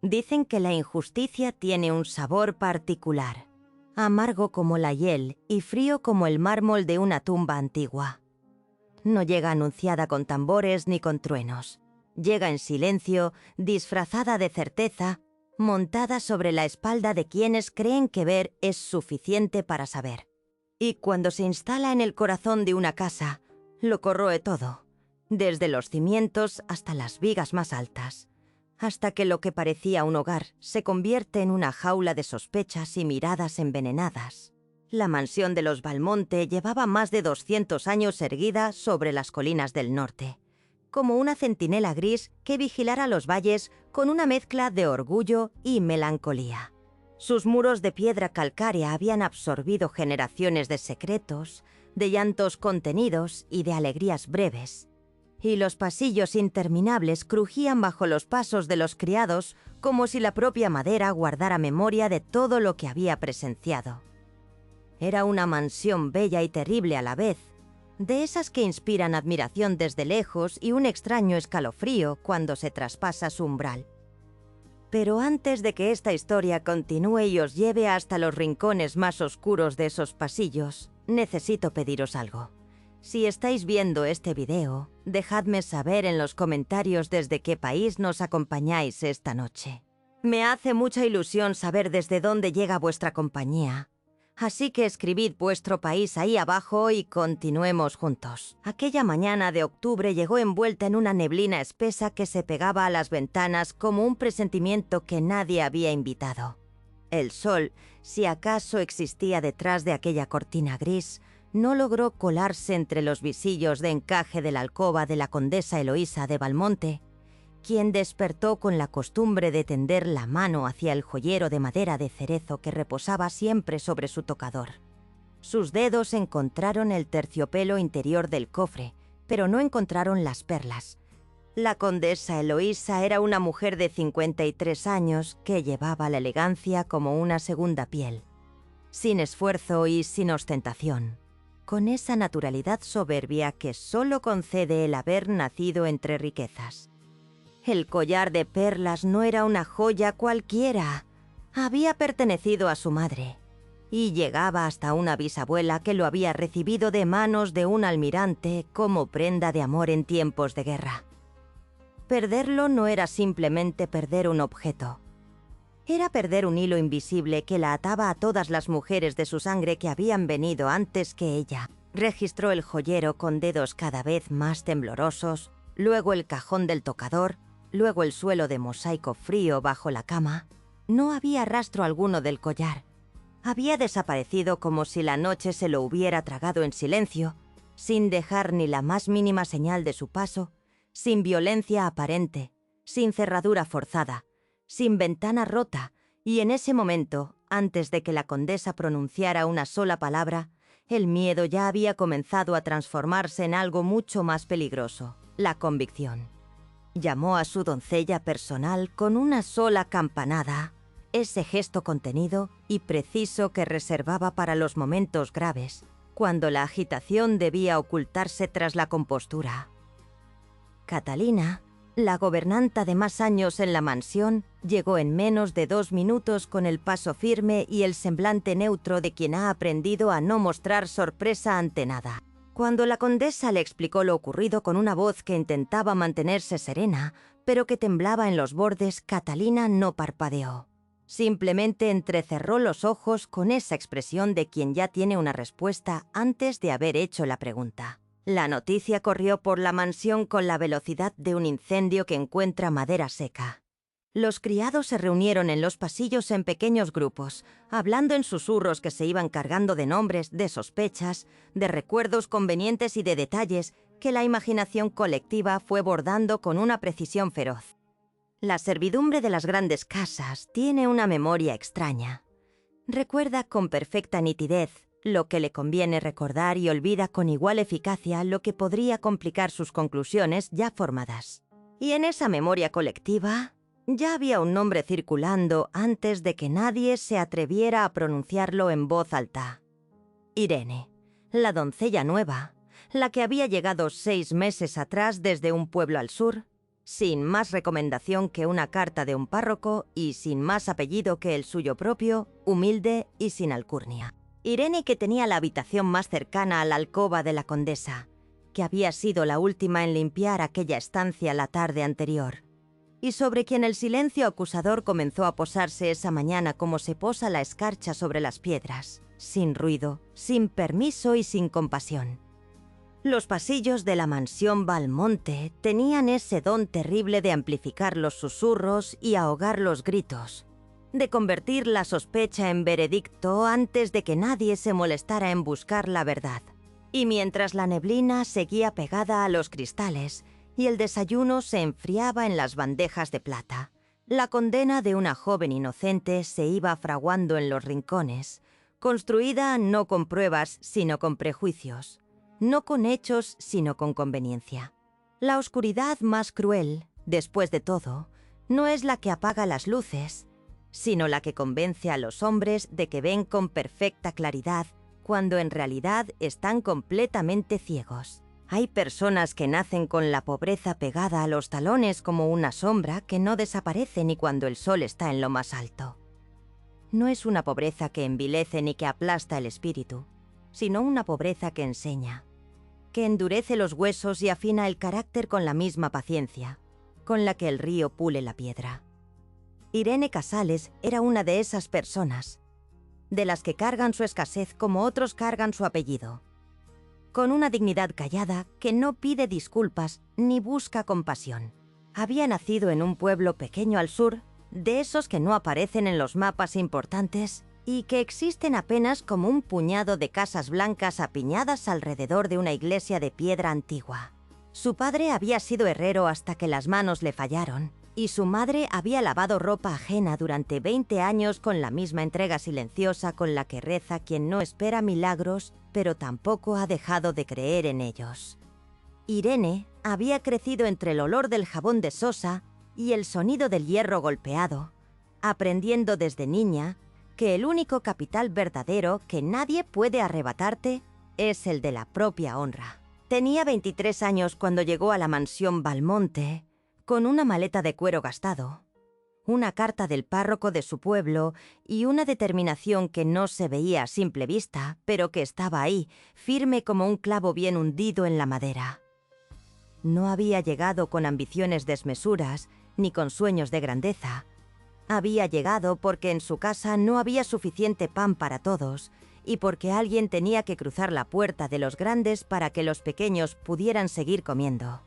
Dicen que la injusticia tiene un sabor particular, amargo como la hiel y frío como el mármol de una tumba antigua. No llega anunciada con tambores ni con truenos. Llega en silencio, disfrazada de certeza, montada sobre la espalda de quienes creen que ver es suficiente para saber. Y cuando se instala en el corazón de una casa, lo corroe todo, desde los cimientos hasta las vigas más altas, hasta que lo que parecía un hogar se convierte en una jaula de sospechas y miradas envenenadas. La mansión de los Valmonte llevaba más de 200 años erguida sobre las colinas del norte, como una centinela gris que vigilara los valles con una mezcla de orgullo y melancolía. Sus muros de piedra calcárea habían absorbido generaciones de secretos, de llantos contenidos y de alegrías breves, y los pasillos interminables crujían bajo los pasos de los criados como si la propia madera guardara memoria de todo lo que había presenciado. Era una mansión bella y terrible a la vez, de esas que inspiran admiración desde lejos y un extraño escalofrío cuando se traspasa su umbral. Pero antes de que esta historia continúe y os lleve hasta los rincones más oscuros de esos pasillos, necesito pediros algo. Si estáis viendo este video, dejadme saber en los comentarios desde qué país nos acompañáis esta noche. Me hace mucha ilusión saber desde dónde llega vuestra compañía. Así que escribid vuestro país ahí abajo y continuemos juntos. Aquella mañana de octubre llegó envuelta en una neblina espesa que se pegaba a las ventanas como un presentimiento que nadie había invitado. El sol, si acaso existía detrás de aquella cortina gris, no logró colarse entre los visillos de encaje de la alcoba de la condesa Eloísa de Valmonte, quien despertó con la costumbre de tender la mano hacia el joyero de madera de cerezo que reposaba siempre sobre su tocador. Sus dedos encontraron el terciopelo interior del cofre, pero no encontraron las perlas. La condesa Eloísa era una mujer de 53 años que llevaba la elegancia como una segunda piel, sin esfuerzo y sin ostentación, con esa naturalidad soberbia que solo concede el haber nacido entre riquezas. El collar de perlas no era una joya cualquiera. Había pertenecido a su madre y llegaba hasta una bisabuela que lo había recibido de manos de un almirante como prenda de amor en tiempos de guerra. Perderlo no era simplemente perder un objeto. Era perder un hilo invisible que la ataba a todas las mujeres de su sangre que habían venido antes que ella. Registró el joyero con dedos cada vez más temblorosos, luego el cajón del tocador, luego el suelo de mosaico frío bajo la cama. No había rastro alguno del collar. Había desaparecido como si la noche se lo hubiera tragado en silencio, sin dejar ni la más mínima señal de su paso, sin violencia aparente, sin cerradura forzada, sin ventana rota, y en ese momento, antes de que la condesa pronunciara una sola palabra, el miedo ya había comenzado a transformarse en algo mucho más peligroso: la convicción. Llamó a su doncella personal con una sola campanada, ese gesto contenido y preciso que reservaba para los momentos graves, cuando la agitación debía ocultarse tras la compostura. Catalina, la gobernanta de más años en la mansión, llegó en menos de 2 minutos con el paso firme y el semblante neutro de quien ha aprendido a no mostrar sorpresa ante nada. Cuando la condesa le explicó lo ocurrido con una voz que intentaba mantenerse serena, pero que temblaba en los bordes, Catalina no parpadeó. Simplemente entrecerró los ojos con esa expresión de quien ya tiene una respuesta antes de haber hecho la pregunta. La noticia corrió por la mansión con la velocidad de un incendio que encuentra madera seca. Los criados se reunieron en los pasillos en pequeños grupos, hablando en susurros que se iban cargando de nombres, de sospechas, de recuerdos convenientes y de detalles que la imaginación colectiva fue bordando con una precisión feroz. La servidumbre de las grandes casas tiene una memoria extraña. Recuerda con perfecta nitidez lo que le conviene recordar y olvida con igual eficacia lo que podría complicar sus conclusiones ya formadas. Y en esa memoria colectiva ya había un nombre circulando antes de que nadie se atreviera a pronunciarlo en voz alta. Irene, la doncella nueva, la que había llegado 6 meses atrás desde un pueblo al sur, sin más recomendación que una carta de un párroco y sin más apellido que el suyo propio, humilde y sin alcurnia. Irene, que tenía la habitación más cercana a la alcoba de la condesa, que había sido la última en limpiar aquella estancia la tarde anterior, y sobre quien el silencio acusador comenzó a posarse esa mañana como se posa la escarcha sobre las piedras, sin ruido, sin permiso y sin compasión. Los pasillos de la mansión Valmonte tenían ese don terrible de amplificar los susurros y ahogar los gritos, de convertir la sospecha en veredicto antes de que nadie se molestara en buscar la verdad. Y mientras la neblina seguía pegada a los cristales y el desayuno se enfriaba en las bandejas de plata, la condena de una joven inocente se iba fraguando en los rincones, construida no con pruebas sino con prejuicios, no con hechos sino con conveniencia. La oscuridad más cruel, después de todo, no es la que apaga las luces, sino la que convence a los hombres de que ven con perfecta claridad cuando en realidad están completamente ciegos. Hay personas que nacen con la pobreza pegada a los talones como una sombra que no desaparece ni cuando el sol está en lo más alto. No es una pobreza que envilece ni que aplasta el espíritu, sino una pobreza que enseña, que endurece los huesos y afina el carácter con la misma paciencia con la que el río pule la piedra. Irene Casales era una de esas personas, de las que cargan su escasez como otros cargan su apellido, con una dignidad callada que no pide disculpas ni busca compasión. Había nacido en un pueblo pequeño al sur, de esos que no aparecen en los mapas importantes y que existen apenas como un puñado de casas blancas apiñadas alrededor de una iglesia de piedra antigua. Su padre había sido herrero hasta que las manos le fallaron, y su madre había lavado ropa ajena durante 20 años con la misma entrega silenciosa con la que reza quien no espera milagros, pero tampoco ha dejado de creer en ellos. Irene había crecido entre el olor del jabón de sosa y el sonido del hierro golpeado, aprendiendo desde niña que el único capital verdadero que nadie puede arrebatarte es el de la propia honra. Tenía 23 años cuando llegó a la mansión Valmonte con una maleta de cuero gastado, una carta del párroco de su pueblo y una determinación que no se veía a simple vista, pero que estaba ahí, firme como un clavo bien hundido en la madera. No había llegado con ambiciones desmesuras ni con sueños de grandeza. Había llegado porque en su casa no había suficiente pan para todos y porque alguien tenía que cruzar la puerta de los grandes para que los pequeños pudieran seguir comiendo.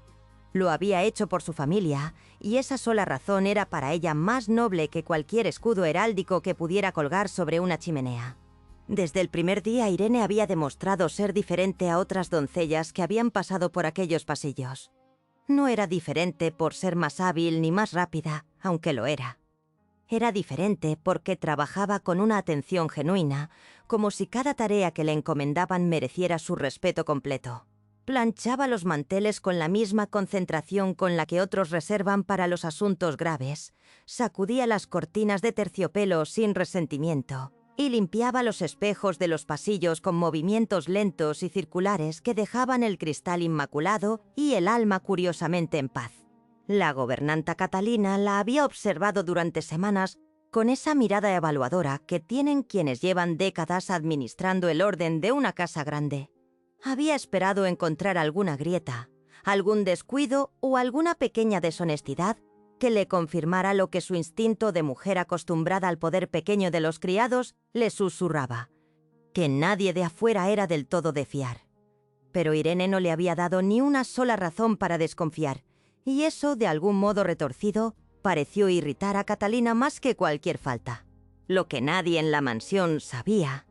Lo había hecho por su familia, y esa sola razón era para ella más noble que cualquier escudo heráldico que pudiera colgar sobre una chimenea. Desde el primer día Irene había demostrado ser diferente a otras doncellas que habían pasado por aquellos pasillos. No era diferente por ser más hábil ni más rápida, aunque lo era. Era diferente porque trabajaba con una atención genuina, como si cada tarea que le encomendaban mereciera su respeto completo. Planchaba los manteles con la misma concentración con la que otros reservan para los asuntos graves, sacudía las cortinas de terciopelo sin resentimiento y limpiaba los espejos de los pasillos con movimientos lentos y circulares que dejaban el cristal inmaculado y el alma curiosamente en paz. La gobernanta Catalina la había observado durante semanas con esa mirada evaluadora que tienen quienes llevan décadas administrando el orden de una casa grande. Había esperado encontrar alguna grieta, algún descuido o alguna pequeña deshonestidad que le confirmara lo que su instinto de mujer acostumbrada al poder pequeño de los criados le susurraba, que nadie de afuera era del todo de fiar. Pero Irene no le había dado ni una sola razón para desconfiar, y eso, de algún modo retorcido, pareció irritar a Catalina más que cualquier falta. Lo que nadie en la mansión sabía,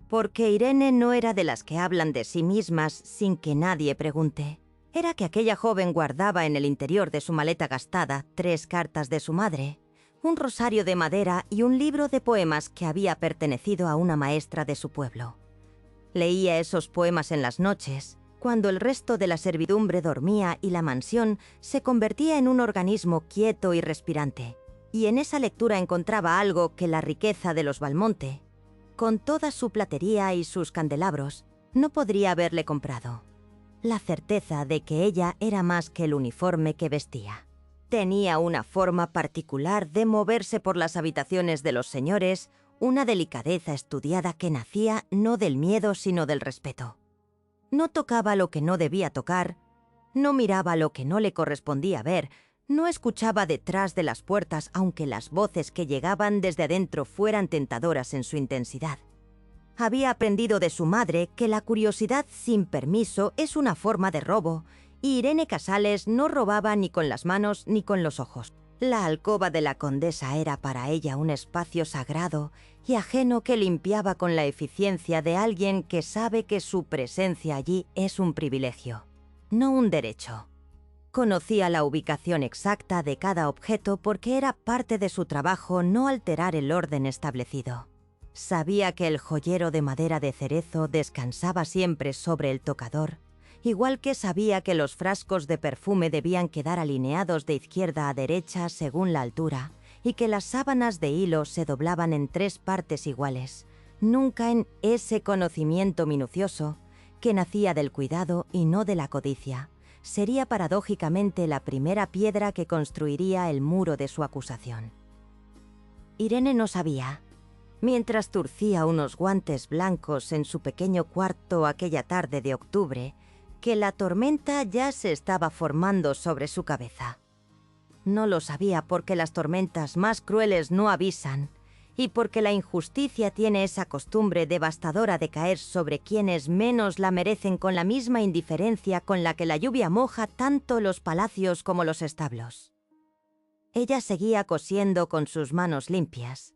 porque Irene no era de las que hablan de sí mismas sin que nadie pregunte, era que aquella joven guardaba en el interior de su maleta gastada 3 cartas de su madre, un rosario de madera y un libro de poemas que había pertenecido a una maestra de su pueblo. Leía esos poemas en las noches, cuando el resto de la servidumbre dormía y la mansión se convertía en un organismo quieto y respirante, y en esa lectura encontraba algo que la riqueza de los Valmonte, con toda su platería y sus candelabros, no podría haberle comprado: la certeza de que ella era más que el uniforme que vestía. Tenía una forma particular de moverse por las habitaciones de los señores, una delicadeza estudiada que nacía no del miedo sino del respeto. No tocaba lo que no debía tocar, no miraba lo que no le correspondía ver, no escuchaba detrás de las puertas aunque las voces que llegaban desde adentro fueran tentadoras en su intensidad. Había aprendido de su madre que la curiosidad sin permiso es una forma de robo, y Irene Casales no robaba ni con las manos ni con los ojos. La alcoba de la condesa era para ella un espacio sagrado y ajeno que limpiaba con la eficiencia de alguien que sabe que su presencia allí es un privilegio, no un derecho. Conocía la ubicación exacta de cada objeto porque era parte de su trabajo no alterar el orden establecido. Sabía que el joyero de madera de cerezo descansaba siempre sobre el tocador, igual que sabía que los frascos de perfume debían quedar alineados de izquierda a derecha según la altura, y que las sábanas de hilo se doblaban en 3 partes iguales, nunca en ese conocimiento minucioso que nacía del cuidado y no de la codicia. Sería paradójicamente la primera piedra que construiría el muro de su acusación. Irene no sabía. Mientras turcía unos guantes blancos en su pequeño cuarto aquella tarde de octubre, que la tormenta ya se estaba formando sobre su cabeza. No lo sabía porque las tormentas más crueles no avisan, y porque la injusticia tiene esa costumbre devastadora de caer sobre quienes menos la merecen con la misma indiferencia con la que la lluvia moja tanto los palacios como los establos. Ella seguía cosiendo con sus manos limpias,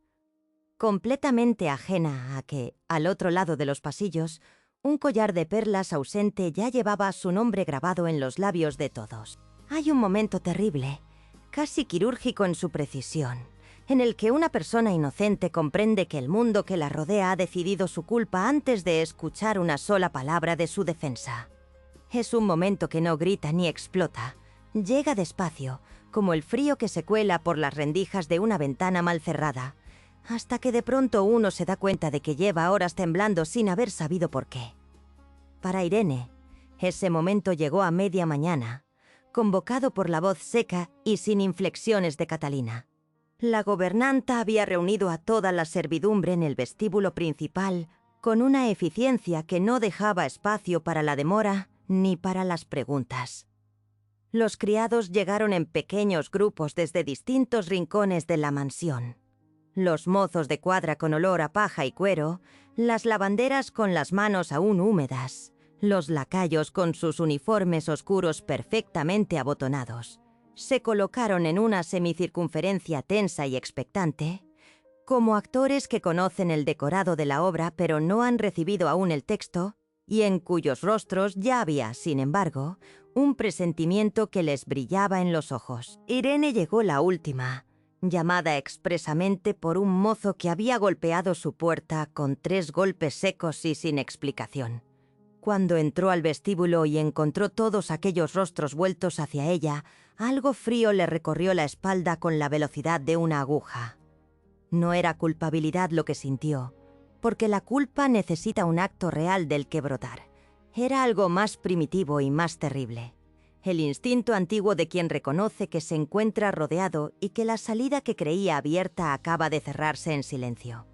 completamente ajena a que, al otro lado de los pasillos, un collar de perlas ausente ya llevaba su nombre grabado en los labios de todos. Hay un momento terrible, casi quirúrgico en su precisión, en el que una persona inocente comprende que el mundo que la rodea ha decidido su culpa antes de escuchar una sola palabra de su defensa. Es un momento que no grita ni explota, llega despacio, como el frío que se cuela por las rendijas de una ventana mal cerrada, hasta que de pronto uno se da cuenta de que lleva horas temblando sin haber sabido por qué. Para Irene, ese momento llegó a media mañana, convocado por la voz seca y sin inflexiones de Catalina. La gobernanta había reunido a toda la servidumbre en el vestíbulo principal con una eficiencia que no dejaba espacio para la demora ni para las preguntas. Los criados llegaron en pequeños grupos desde distintos rincones de la mansión. Los mozos de cuadra con olor a paja y cuero, las lavanderas con las manos aún húmedas, los lacayos con sus uniformes oscuros perfectamente abotonados, se colocaron en una semicircunferencia tensa y expectante, como actores que conocen el decorado de la obra pero no han recibido aún el texto, y en cuyos rostros ya había, sin embargo, un presentimiento que les brillaba en los ojos. Irene llegó la última, llamada expresamente por un mozo que había golpeado su puerta con 3 golpes secos y sin explicación. Cuando entró al vestíbulo y encontró todos aquellos rostros vueltos hacia ella, algo frío le recorrió la espalda con la velocidad de una aguja. No era culpabilidad lo que sintió, porque la culpa necesita un acto real del que brotar. Era algo más primitivo y más terrible. El instinto antiguo de quien reconoce que se encuentra rodeado y que la salida que creía abierta acaba de cerrarse en silencio.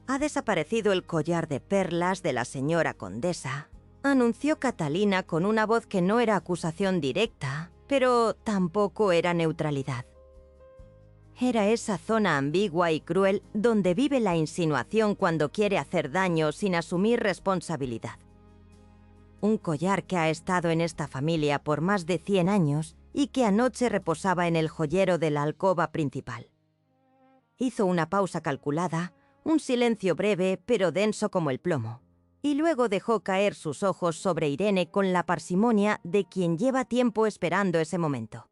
«Ha desaparecido el collar de perlas de la señora condesa», anunció Catalina con una voz que no era acusación directa, pero tampoco era neutralidad. Era esa zona ambigua y cruel donde vive la insinuación cuando quiere hacer daño sin asumir responsabilidad. Un collar que ha estado en esta familia por más de 100 años y que anoche reposaba en el joyero de la alcoba principal. Hizo una pausa calculada, un silencio breve pero denso como el plomo, y luego dejó caer sus ojos sobre Irene con la parsimonia de quien lleva tiempo esperando ese momento.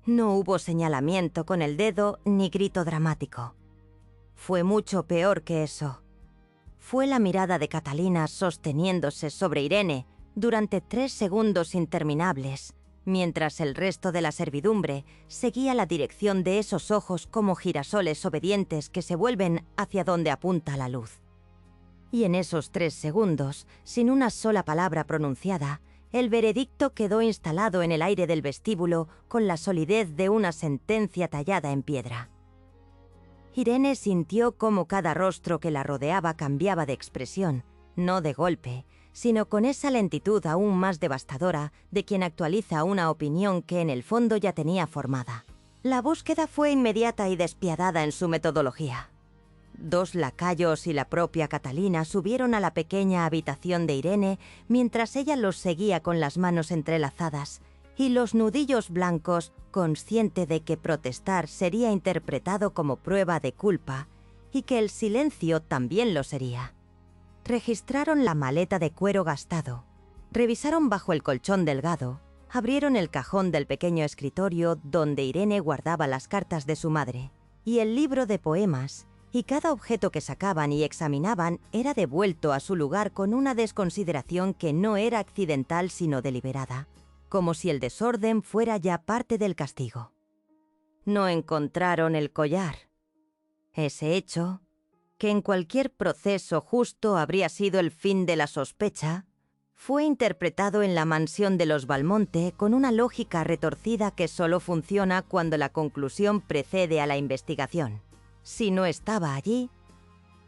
No hubo señalamiento con el dedo ni grito dramático. Fue mucho peor que eso. Fue la mirada de Catalina sosteniéndose sobre Irene durante 3 segundos interminables, mientras el resto de la servidumbre seguía la dirección de esos ojos como girasoles obedientes que se vuelven hacia donde apunta la luz. Y en esos 3 segundos, sin una sola palabra pronunciada, El veredicto quedó instalado en el aire del vestíbulo con la solidez de una sentencia tallada en piedra. Irene sintió cómo cada rostro que la rodeaba cambiaba de expresión, no de golpe, sino con esa lentitud aún más devastadora de quien actualiza una opinión que en el fondo ya tenía formada. La búsqueda fue inmediata y despiadada en su metodología. 2 lacayos y la propia Catalina subieron a la pequeña habitación de Irene mientras ella los seguía con las manos entrelazadas y los nudillos blancos, consciente de que protestar sería interpretado como prueba de culpa y que el silencio también lo sería. Registraron la maleta de cuero gastado, revisaron bajo el colchón delgado, abrieron el cajón del pequeño escritorio donde Irene guardaba las cartas de su madre y el libro de poemas, y cada objeto que sacaban y examinaban era devuelto a su lugar con una desconsideración que no era accidental sino deliberada, como si el desorden fuera ya parte del castigo. No encontraron el collar. Ese hecho, que en cualquier proceso justo habría sido el fin de la sospecha, fue interpretado en la mansión de los Valmonte con una lógica retorcida que solo funciona cuando la conclusión precede a la investigación. Si no estaba allí,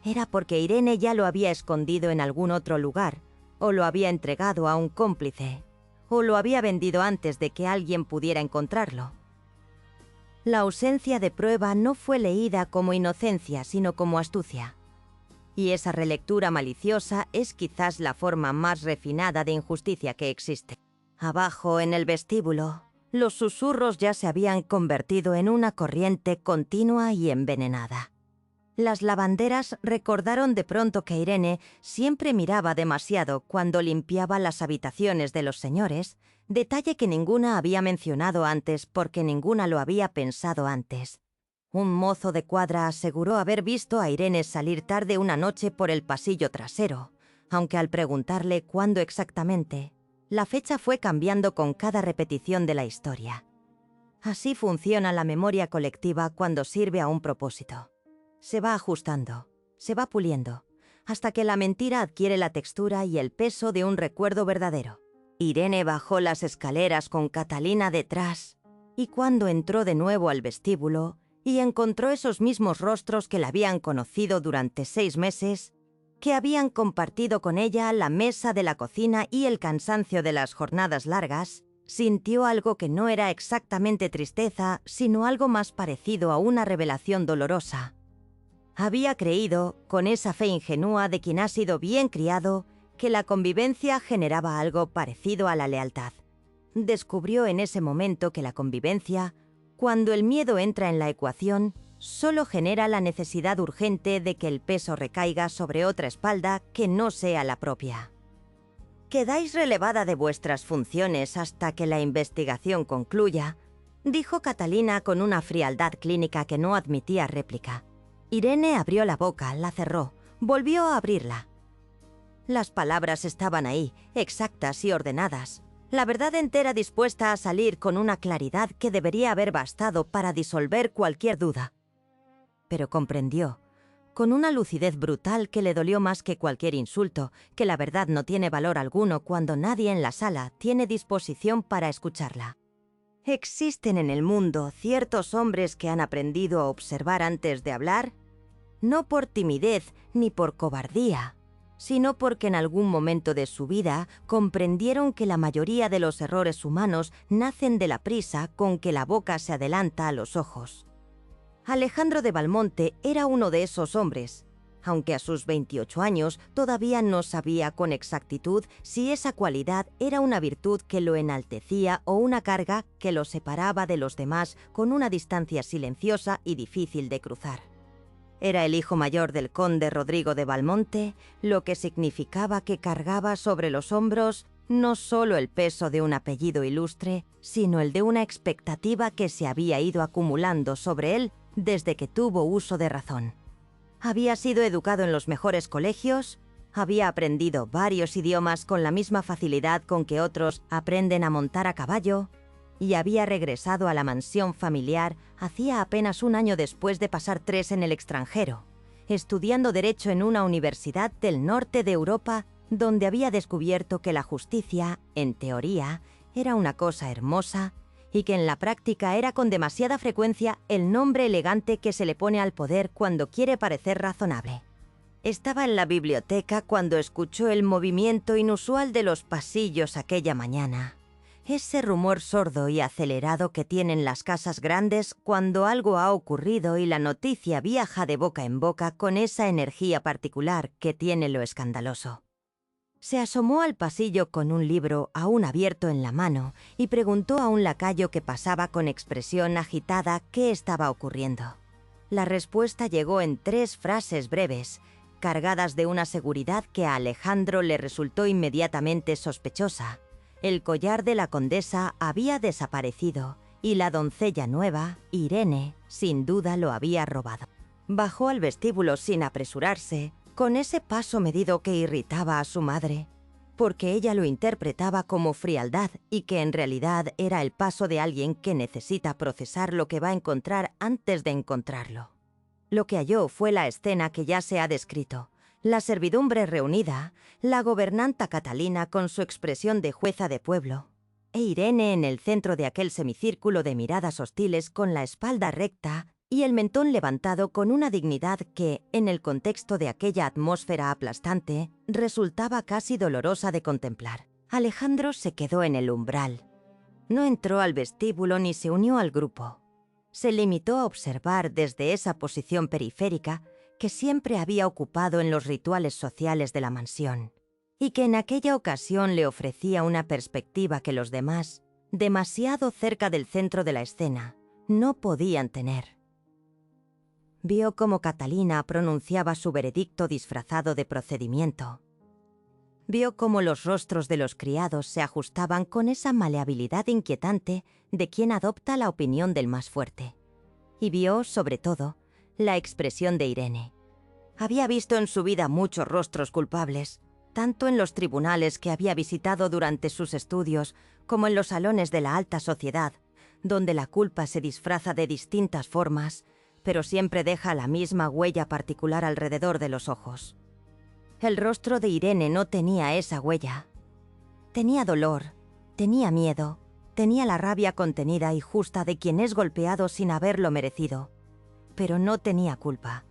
era porque Irene ya lo había escondido en algún otro lugar, o lo había entregado a un cómplice, o lo había vendido antes de que alguien pudiera encontrarlo. La ausencia de prueba no fue leída como inocencia, sino como astucia. Y esa relectura maliciosa es quizás la forma más refinada de injusticia que existe. Abajo, en el vestíbulo, los susurros ya se habían convertido en una corriente continua y envenenada. Las lavanderas recordaron de pronto que Irene siempre miraba demasiado cuando limpiaba las habitaciones de los señores, detalle que ninguna había mencionado antes porque ninguna lo había pensado antes. Un mozo de cuadra aseguró haber visto a Irene salir tarde una noche por el pasillo trasero, aunque al preguntarle cuándo exactamente, la fecha fue cambiando con cada repetición de la historia. Así funciona la memoria colectiva cuando sirve a un propósito. Se va ajustando, se va puliendo, hasta que la mentira adquiere la textura y el peso de un recuerdo verdadero. Irene bajó las escaleras con Catalina detrás, y cuando entró de nuevo al vestíbulo y encontró esos mismos rostros que la habían conocido durante 6 meses, que habían compartido con ella la mesa de la cocina y el cansancio de las jornadas largas, sintió algo que no era exactamente tristeza, sino algo más parecido a una revelación dolorosa. Había creído, con esa fe ingenua de quien ha sido bien criado, que la convivencia generaba algo parecido a la lealtad. Descubrió en ese momento que la convivencia, cuando el miedo entra en la ecuación, solo genera la necesidad urgente de que el peso recaiga sobre otra espalda que no sea la propia. «Quedáis relevada de vuestras funciones hasta que la investigación concluya», dijo Catalina con una frialdad clínica que no admitía réplica. Irene abrió la boca, la cerró, volvió a abrirla. Las palabras estaban ahí, exactas y ordenadas, la verdad entera dispuesta a salir con una claridad que debería haber bastado para disolver cualquier duda. Pero comprendió, con una lucidez brutal que le dolió más que cualquier insulto, que la verdad no tiene valor alguno cuando nadie en la sala tiene disposición para escucharla. ¿Existen en el mundo ciertos hombres que han aprendido a observar antes de hablar? No por timidez ni por cobardía, sino porque en algún momento de su vida comprendieron que la mayoría de los errores humanos nacen de la prisa con que la boca se adelanta a los ojos. Alejandro de Valmonte era uno de esos hombres, aunque a sus 28 años todavía no sabía con exactitud si esa cualidad era una virtud que lo enaltecía o una carga que lo separaba de los demás con una distancia silenciosa y difícil de cruzar. Era el hijo mayor del conde Rodrigo de Valmonte, lo que significaba que cargaba sobre los hombros no solo el peso de un apellido ilustre, sino el de una expectativa que se había ido acumulando sobre él desde que tuvo uso de razón. Había sido educado en los mejores colegios, había aprendido varios idiomas con la misma facilidad con que otros aprenden a montar a caballo, y había regresado a la mansión familiar hacía apenas un año después de pasar 3 en el extranjero, estudiando Derecho en una universidad del norte de Europa donde había descubierto que la justicia, en teoría, era una cosa hermosa y que en la práctica era con demasiada frecuencia el nombre elegante que se le pone al poder cuando quiere parecer razonable. Estaba en la biblioteca cuando escuchó el movimiento inusual de los pasillos aquella mañana. Ese rumor sordo y acelerado que tienen las casas grandes cuando algo ha ocurrido y la noticia viaja de boca en boca con esa energía particular que tiene lo escandaloso. Se asomó al pasillo con un libro aún abierto en la mano y preguntó a un lacayo que pasaba con expresión agitada qué estaba ocurriendo. La respuesta llegó en 3 frases breves, cargadas de una seguridad que a Alejandro le resultó inmediatamente sospechosa. El collar de la condesa había desaparecido y la doncella nueva, Irene, sin duda lo había robado. Bajó al vestíbulo sin apresurarse, con ese paso medido que irritaba a su madre, porque ella lo interpretaba como frialdad y que en realidad era el paso de alguien que necesita procesar lo que va a encontrar antes de encontrarlo. Lo que halló fue la escena que ya se ha descrito. La servidumbre reunida, la gobernanta Catalina con su expresión de jueza de pueblo, e Irene en el centro de aquel semicírculo de miradas hostiles con la espalda recta y el mentón levantado con una dignidad que, en el contexto de aquella atmósfera aplastante, resultaba casi dolorosa de contemplar. Alejandro se quedó en el umbral. No entró al vestíbulo ni se unió al grupo. Se limitó a observar desde esa posición periférica que siempre había ocupado en los rituales sociales de la mansión, y que en aquella ocasión le ofrecía una perspectiva que los demás, demasiado cerca del centro de la escena, no podían tener. Vio cómo Catalina pronunciaba su veredicto disfrazado de procedimiento. Vio cómo los rostros de los criados se ajustaban con esa maleabilidad inquietante de quien adopta la opinión del más fuerte. Y vio, sobre todo, la expresión de Irene. Había visto en su vida muchos rostros culpables, tanto en los tribunales que había visitado durante sus estudios como en los salones de la alta sociedad, donde la culpa se disfraza de distintas formas, pero siempre deja la misma huella particular alrededor de los ojos. El rostro de Irene no tenía esa huella. Tenía dolor, tenía miedo, tenía la rabia contenida y justa de quien es golpeado sin haberlo merecido, pero no tenía culpa.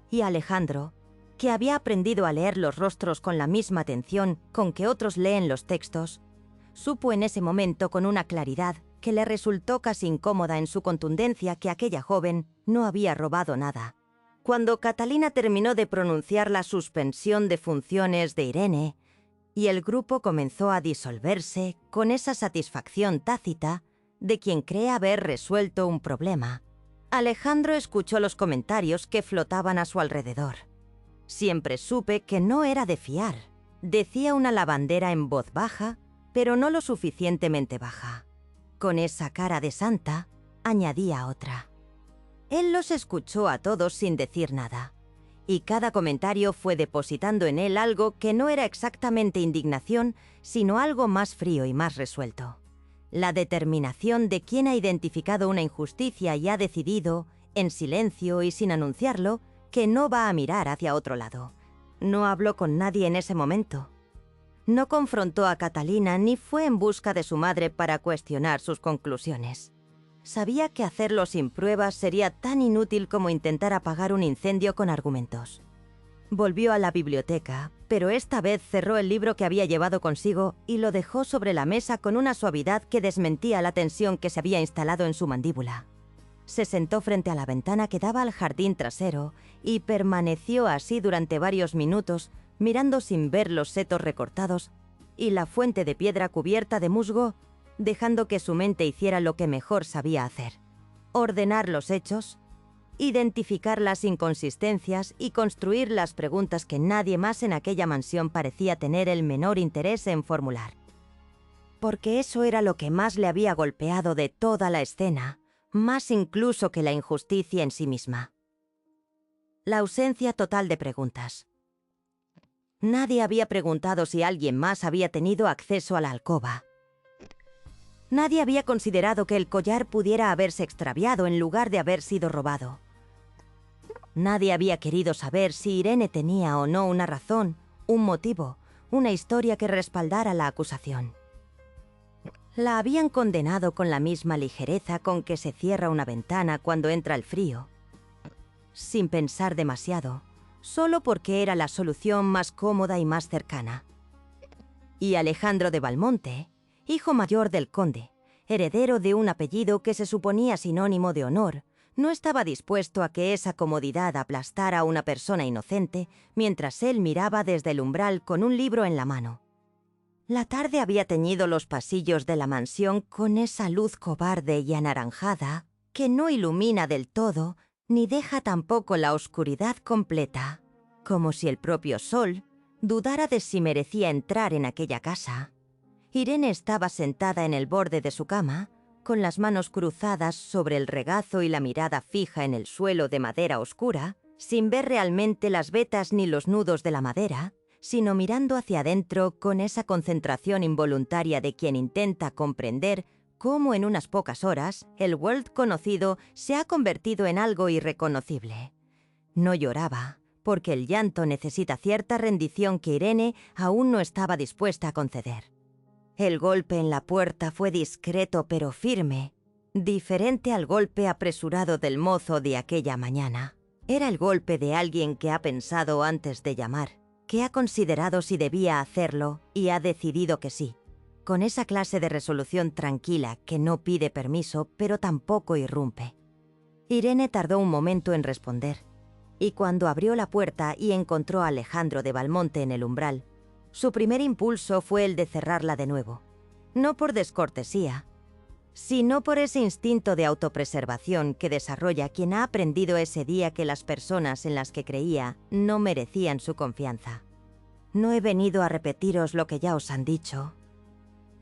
Y Alejandro, que había aprendido a leer los rostros con la misma atención con que otros leen los textos, supo en ese momento con una claridad que le resultó casi incómoda en su contundencia que aquella joven no había robado nada. Cuando Catalina terminó de pronunciar la suspensión de funciones de Irene y el grupo comenzó a disolverse con esa satisfacción tácita de quien cree haber resuelto un problema, Alejandro escuchó los comentarios que flotaban a su alrededor. Siempre supe que no era de fiar, decía una lavandera en voz baja, pero no lo suficientemente baja. Con esa cara de santa, añadía otra. Él los escuchó a todos sin decir nada, y cada comentario fue depositando en él algo que no era exactamente indignación, sino algo más frío y más resuelto. La determinación de quien ha identificado una injusticia y ha decidido, en silencio y sin anunciarlo, que no va a mirar hacia otro lado. No habló con nadie en ese momento. No confrontó a Catalina ni fue en busca de su madre para cuestionar sus conclusiones. Sabía que hacerlo sin pruebas sería tan inútil como intentar apagar un incendio con argumentos. Volvió a la biblioteca, pero esta vez cerró el libro que había llevado consigo y lo dejó sobre la mesa con una suavidad que desmentía la tensión que se había instalado en su mandíbula. Se sentó frente a la ventana que daba al jardín trasero y permaneció así durante varios minutos, mirando sin ver los setos recortados y la fuente de piedra cubierta de musgo, dejando que su mente hiciera lo que mejor sabía hacer: ordenar los hechos, identificar las inconsistencias y construir las preguntas que nadie más en aquella mansión parecía tener el menor interés en formular. Porque eso era lo que más le había golpeado de toda la escena, más incluso que la injusticia en sí misma. La ausencia total de preguntas. Nadie había preguntado si alguien más había tenido acceso a la alcoba. Nadie había considerado que el collar pudiera haberse extraviado en lugar de haber sido robado. Nadie había querido saber si Irene tenía o no una razón, un motivo, una historia que respaldara la acusación. La habían condenado con la misma ligereza con que se cierra una ventana cuando entra el frío, sin pensar demasiado, solo porque era la solución más cómoda y más cercana. Y Alejandro de Valmonte, hijo mayor del conde, heredero de un apellido que se suponía sinónimo de honor, no estaba dispuesto a que esa comodidad aplastara a una persona inocente mientras él miraba desde el umbral con un libro en la mano. La tarde había teñido los pasillos de la mansión con esa luz cobarde y anaranjada que no ilumina del todo ni deja tampoco la oscuridad completa, como si el propio sol dudara de si merecía entrar en aquella casa. Irene estaba sentada en el borde de su cama, con las manos cruzadas sobre el regazo y la mirada fija en el suelo de madera oscura, sin ver realmente las vetas ni los nudos de la madera, sino mirando hacia adentro con esa concentración involuntaria de quien intenta comprender cómo en unas pocas horas el world conocido se ha convertido en algo irreconocible. No lloraba, porque el llanto necesita cierta rendición que Irene aún no estaba dispuesta a conceder. El golpe en la puerta fue discreto pero firme, diferente al golpe apresurado del mozo de aquella mañana. Era el golpe de alguien que ha pensado antes de llamar, que ha considerado si debía hacerlo y ha decidido que sí, con esa clase de resolución tranquila que no pide permiso pero tampoco irrumpe. Irene tardó un momento en responder, y cuando abrió la puerta y encontró a Alejandro de Valmonte en el umbral, su primer impulso fue el de cerrarla de nuevo, no por descortesía, sino por ese instinto de autopreservación que desarrolla quien ha aprendido ese día que las personas en las que creía no merecían su confianza. «No he venido a repetiros lo que ya os han dicho»,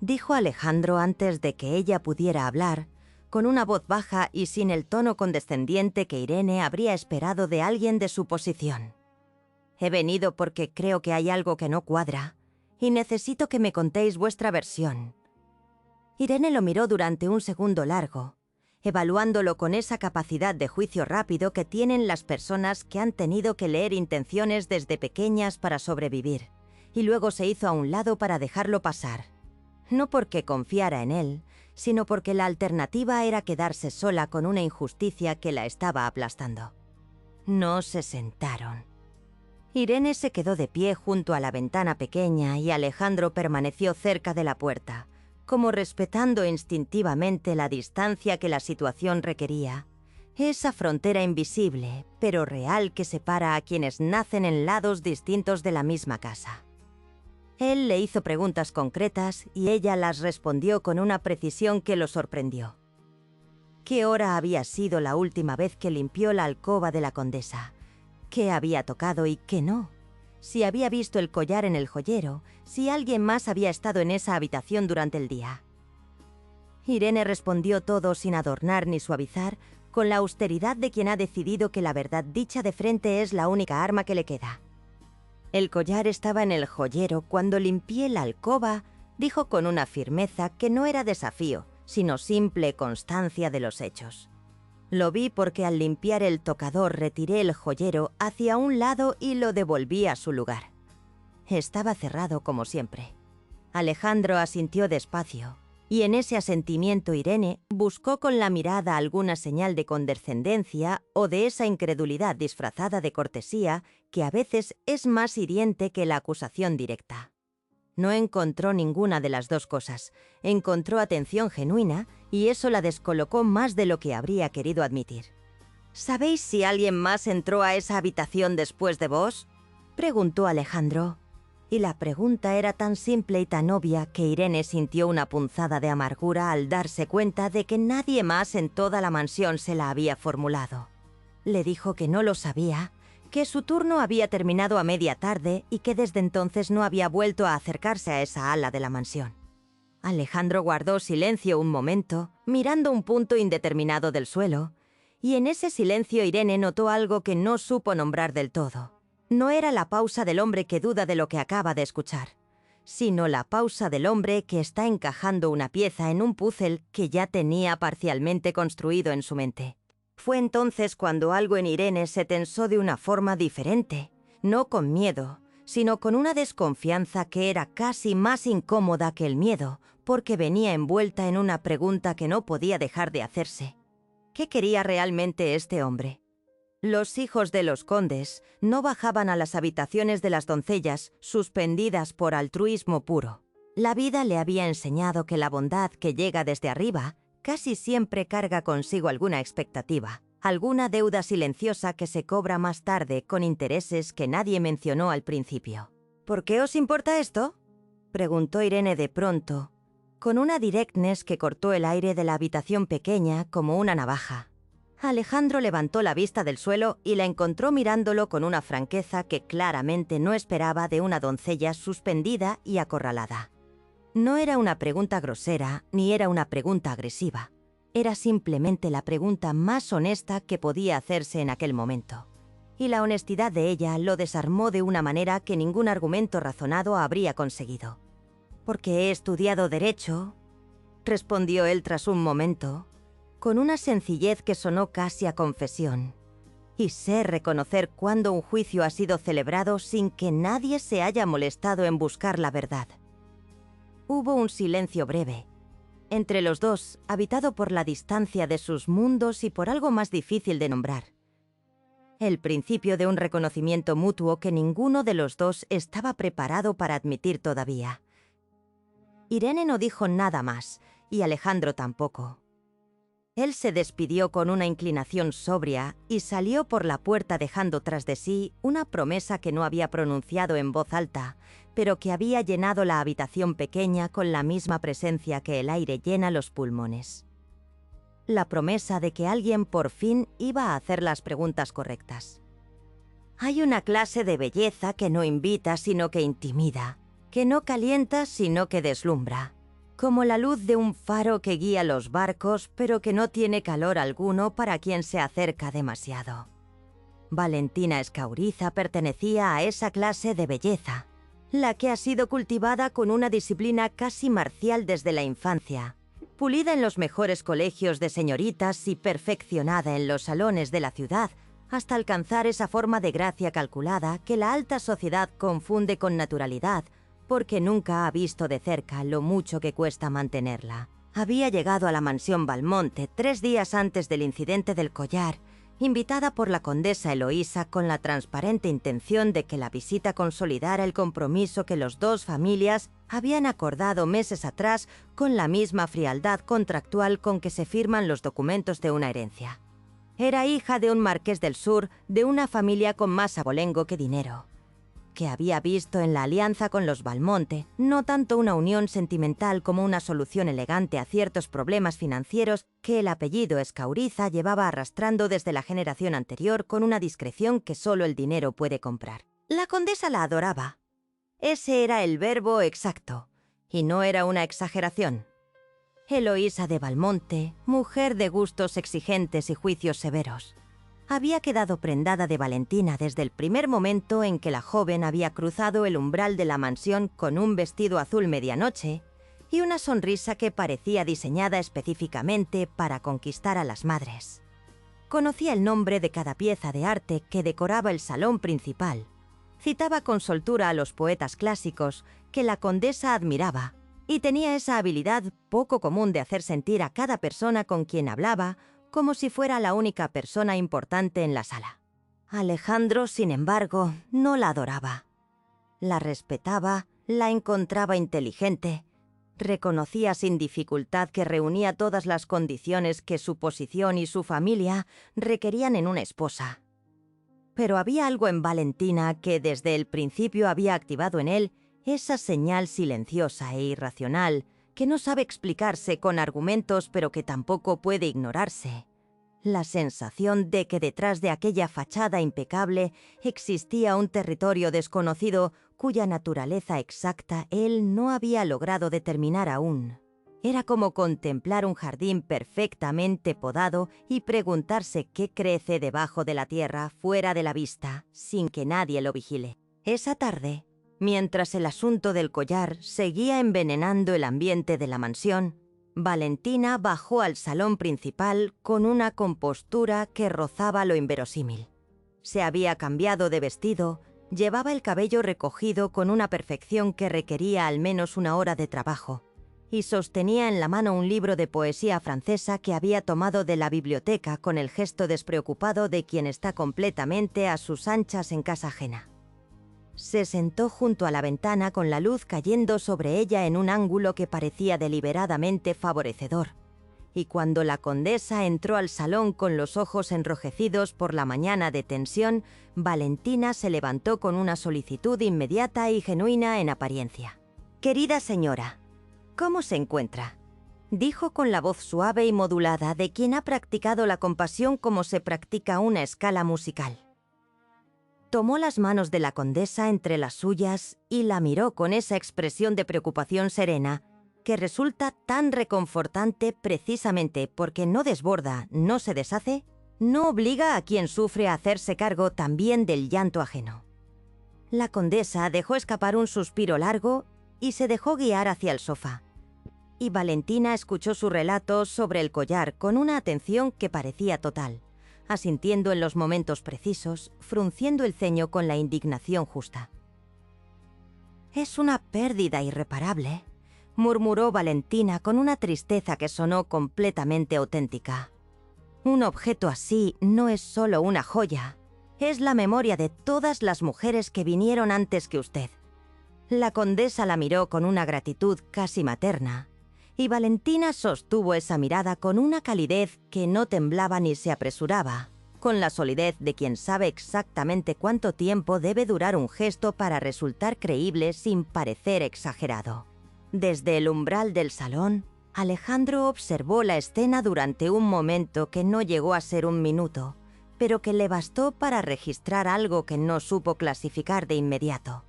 dijo Alejandro antes de que ella pudiera hablar, con una voz baja y sin el tono condescendiente que Irene habría esperado de alguien de su posición. «He venido porque creo que hay algo que no cuadra, y necesito que me contéis vuestra versión». Irene lo miró durante un segundo largo, evaluándolo con esa capacidad de juicio rápido que tienen las personas que han tenido que leer intenciones desde pequeñas para sobrevivir, y luego se hizo a un lado para dejarlo pasar. No porque confiara en él, sino porque la alternativa era quedarse sola con una injusticia que la estaba aplastando. No se sentaron. Irene se quedó de pie junto a la ventana pequeña y Alejandro permaneció cerca de la puerta, como respetando instintivamente la distancia que la situación requería, esa frontera invisible, pero real que separa a quienes nacen en lados distintos de la misma casa. Él le hizo preguntas concretas y ella las respondió con una precisión que lo sorprendió. ¿Qué hora había sido la última vez que limpió la alcoba de la condesa? ¿Qué había tocado y qué no? Si había visto el collar en el joyero, si alguien más había estado en esa habitación durante el día. Irene respondió todo sin adornar ni suavizar, con la austeridad de quien ha decidido que la verdad dicha de frente es la única arma que le queda. «El collar estaba en el joyero cuando limpié la alcoba», dijo con una firmeza que no era desafío, sino simple constancia de los hechos. «Lo vi porque al limpiar el tocador retiré el joyero hacia un lado y lo devolví a su lugar. Estaba cerrado como siempre». Alejandro asintió despacio, y en ese asentimiento Irene buscó con la mirada alguna señal de condescendencia o de esa incredulidad disfrazada de cortesía que a veces es más hiriente que la acusación directa. No encontró ninguna de las dos cosas. Encontró atención genuina y eso la descolocó más de lo que habría querido admitir. «¿Sabéis si alguien más entró a esa habitación después de vos?», preguntó Alejandro. Y la pregunta era tan simple y tan obvia que Irene sintió una punzada de amargura al darse cuenta de que nadie más en toda la mansión se la había formulado. Le dijo que no lo sabía, que su turno había terminado a media tarde y que desde entonces no había vuelto a acercarse a esa ala de la mansión. Alejandro guardó silencio un momento, mirando un punto indeterminado del suelo, y en ese silencio Irene notó algo que no supo nombrar del todo. No era la pausa del hombre que duda de lo que acaba de escuchar, sino la pausa del hombre que está encajando una pieza en un puzzle que ya tenía parcialmente construido en su mente. Fue entonces cuando algo en Irene se tensó de una forma diferente, no con miedo, sino con una desconfianza que era casi más incómoda que el miedo, porque venía envuelta en una pregunta que no podía dejar de hacerse. ¿Qué quería realmente este hombre? Los hijos de los condes no bajaban a las habitaciones de las doncellas suspendidas por altruismo puro. La vida le había enseñado que la bondad que llega desde arriba casi siempre carga consigo alguna expectativa, alguna deuda silenciosa que se cobra más tarde con intereses que nadie mencionó al principio. ¿Por qué os importa esto?, preguntó Irene de pronto, con una directness que cortó el aire de la habitación pequeña como una navaja. Alejandro levantó la vista del suelo y la encontró mirándolo con una franqueza que claramente no esperaba de una doncella suspendida y acorralada. No era una pregunta grosera, ni era una pregunta agresiva. Era simplemente la pregunta más honesta que podía hacerse en aquel momento. Y la honestidad de ella lo desarmó de una manera que ningún argumento razonado habría conseguido. «Porque he estudiado Derecho», respondió él tras un momento, con una sencillez que sonó casi a confesión. «Y sé reconocer cuándo un juicio ha sido celebrado sin que nadie se haya molestado en buscar la verdad». Hubo un silencio breve, entre los dos, habitado por la distancia de sus mundos y por algo más difícil de nombrar. El principio de un reconocimiento mutuo que ninguno de los dos estaba preparado para admitir todavía. Irene no dijo nada más, y Alejandro tampoco. Él se despidió con una inclinación sobria y salió por la puerta dejando tras de sí una promesa que no había pronunciado en voz alta, pero que había llenado la habitación pequeña con la misma presencia que el aire llena los pulmones. La promesa de que alguien por fin iba a hacer las preguntas correctas. Hay una clase de belleza que no invita sino que intimida, que no calienta sino que deslumbra, como la luz de un faro que guía los barcos pero que no tiene calor alguno para quien se acerca demasiado. Valentina Escauriza pertenecía a esa clase de belleza, la que ha sido cultivada con una disciplina casi marcial desde la infancia, pulida en los mejores colegios de señoritas y perfeccionada en los salones de la ciudad, hasta alcanzar esa forma de gracia calculada que la alta sociedad confunde con naturalidad, porque nunca ha visto de cerca lo mucho que cuesta mantenerla. Había llegado a la mansión Valmonte 3 días antes del incidente del collar, invitada por la condesa Eloísa con la transparente intención de que la visita consolidara el compromiso que los dos familias habían acordado meses atrás con la misma frialdad contractual con que se firman los documentos de una herencia. Era hija de un marqués del sur, de una familia con más abolengo que dinero, que había visto en la alianza con los Valmonte no tanto una unión sentimental como una solución elegante a ciertos problemas financieros que el apellido Escauriza llevaba arrastrando desde la generación anterior con una discreción que solo el dinero puede comprar. La condesa la adoraba. Ese era el verbo exacto, y no era una exageración. Eloísa de Valmonte, mujer de gustos exigentes y juicios severos, había quedado prendada de Valentina desde el primer momento en que la joven había cruzado el umbral de la mansión con un vestido azul medianoche y una sonrisa que parecía diseñada específicamente para conquistar a las madres. Conocía el nombre de cada pieza de arte que decoraba el salón principal. Citaba con soltura a los poetas clásicos que la condesa admiraba y tenía esa habilidad poco común de hacer sentir a cada persona con quien hablaba como si fuera la única persona importante en la sala. Alejandro, sin embargo, no la adoraba. La respetaba, la encontraba inteligente, reconocía sin dificultad que reunía todas las condiciones que su posición y su familia requerían en una esposa. Pero había algo en Valentina que desde el principio había activado en él esa señal silenciosa e irracional que no sabe explicarse con argumentos pero que tampoco puede ignorarse. La sensación de que detrás de aquella fachada impecable existía un territorio desconocido cuya naturaleza exacta él no había logrado determinar aún. Era como contemplar un jardín perfectamente podado y preguntarse qué crece debajo de la tierra fuera de la vista, sin que nadie lo vigile. Esa tarde, mientras el asunto del collar seguía envenenando el ambiente de la mansión, Valentina bajó al salón principal con una compostura que rozaba lo inverosímil. Se había cambiado de vestido Llevaba el cabello recogido con una perfección que requería al menos una hora de trabajo, y sostenía en la mano un libro de poesía francesa que había tomado de la biblioteca con el gesto despreocupado de quien está completamente a sus anchas en casa ajena. Se sentó junto a la ventana con la luz cayendo sobre ella en un ángulo que parecía deliberadamente favorecedor, y cuando la condesa entró al salón con los ojos enrojecidos por la mañana de tensión, Valentina se levantó con una solicitud inmediata y genuina en apariencia. «Querida señora, ¿cómo se encuentra?», dijo con la voz suave y modulada de quien ha practicado la compasión como se practica una escala musical. Tomó las manos de la condesa entre las suyas y la miró con esa expresión de preocupación serena que resulta tan reconfortante precisamente porque no desborda, no se deshace, no obliga a quien sufre a hacerse cargo también del llanto ajeno. La condesa dejó escapar un suspiro largo y se dejó guiar hacia el sofá. Y Valentina escuchó su relato sobre el collar con una atención que parecía total, asintiendo en los momentos precisos, frunciendo el ceño con la indignación justa. «Es una pérdida irreparable», murmuró Valentina con una tristeza que sonó completamente auténtica. «Un objeto así no es solo una joya, es la memoria de todas las mujeres que vinieron antes que usted». La condesa la miró con una gratitud casi materna, y Valentina sostuvo esa mirada con una calidez que no temblaba ni se apresuraba, con la solidez de quien sabe exactamente cuánto tiempo debe durar un gesto para resultar creíble sin parecer exagerado. Desde el umbral del salón, Alejandro observó la escena durante un momento que no llegó a ser un minuto, pero que le bastó para registrar algo que no supo clasificar de inmediato.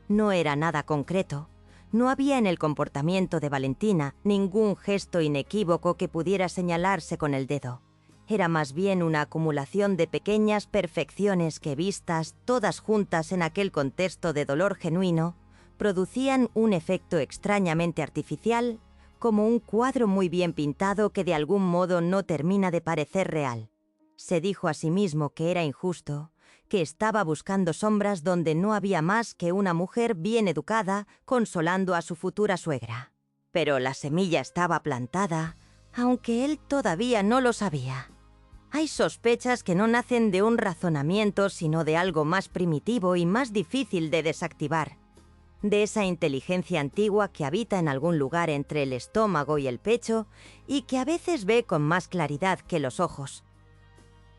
No era nada concreto. No había en el comportamiento de Valentina ningún gesto inequívoco que pudiera señalarse con el dedo. Era más bien una acumulación de pequeñas perfecciones que, vistas todas juntas en aquel contexto de dolor genuino, producían un efecto extrañamente artificial, como un cuadro muy bien pintado que de algún modo no termina de parecer real. Se dijo a sí mismo que era injusto, que estaba buscando sombras donde no había más que una mujer bien educada consolando a su futura suegra. Pero la semilla estaba plantada, aunque él todavía no lo sabía. Hay sospechas que no nacen de un razonamiento, sino de algo más primitivo y más difícil de desactivar, de esa inteligencia antigua que habita en algún lugar entre el estómago y el pecho y que a veces ve con más claridad que los ojos.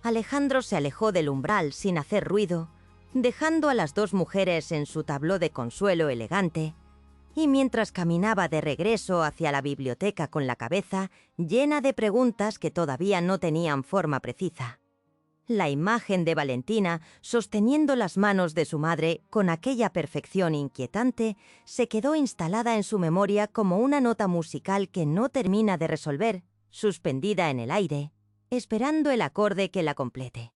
Alejandro se alejó del umbral sin hacer ruido, dejando a las dos mujeres en su tabló de consuelo elegante, y mientras caminaba de regreso hacia la biblioteca con la cabeza llena de preguntas que todavía no tenían forma precisa. La imagen de Valentina, sosteniendo las manos de su madre con aquella perfección inquietante, se quedó instalada en su memoria como una nota musical que no termina de resolver, suspendida en el aire, esperando el acorde que la complete.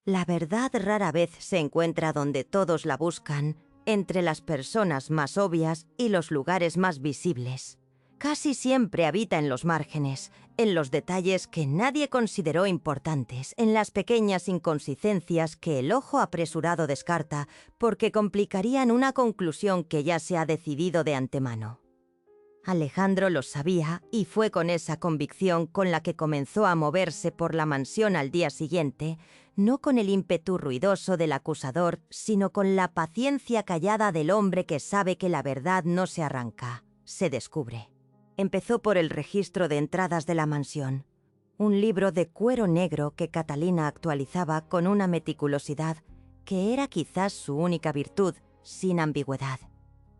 La verdad rara vez se encuentra donde todos la buscan, entre las personas más obvias y los lugares más visibles. Casi siempre habita en los márgenes, en los detalles que nadie consideró importantes, en las pequeñas inconsistencias que el ojo apresurado descarta porque complicarían una conclusión que ya se ha decidido de antemano. Alejandro lo sabía y fue con esa convicción con la que comenzó a moverse por la mansión al día siguiente, no con el ímpetu ruidoso del acusador, sino con la paciencia callada del hombre que sabe que la verdad no se arranca, se descubre. Empezó por el registro de entradas de la mansión, un libro de cuero negro que Catalina actualizaba con una meticulosidad que era quizás su única virtud, sin ambigüedad.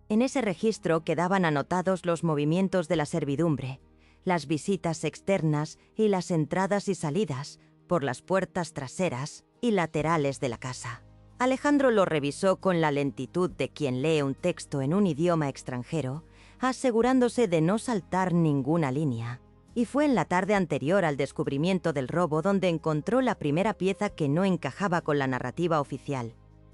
En ese registro quedaban anotados los movimientos de la servidumbre, las visitas externas y las entradas y salidas por las puertas traseras y laterales de la casa. Alejandro lo revisó con la lentitud de quien lee un texto en un idioma extranjero, asegurándose de no saltar ninguna línea. Y fue en la tarde anterior al descubrimiento del robo donde encontró la primera pieza que no encajaba con la narrativa oficial.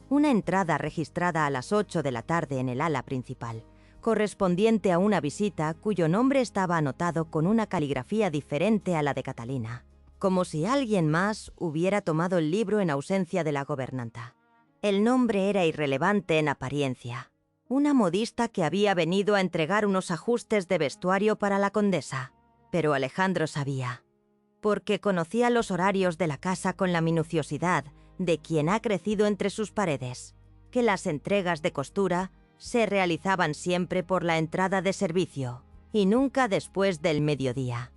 Una entrada registrada a las 8 de la tarde en el ala principal, correspondiente a una visita cuyo nombre estaba anotado con una caligrafía diferente a la de Catalina, como si alguien más hubiera tomado el libro en ausencia de la gobernanta. El nombre era irrelevante en apariencia. Una modista que había venido a entregar unos ajustes de vestuario para la condesa. Pero Alejandro sabía, porque conocía los horarios de la casa con la minuciosidad de quien ha crecido entre sus paredes, que las entregas de costura se realizaban siempre por la entrada de servicio y nunca después del mediodía.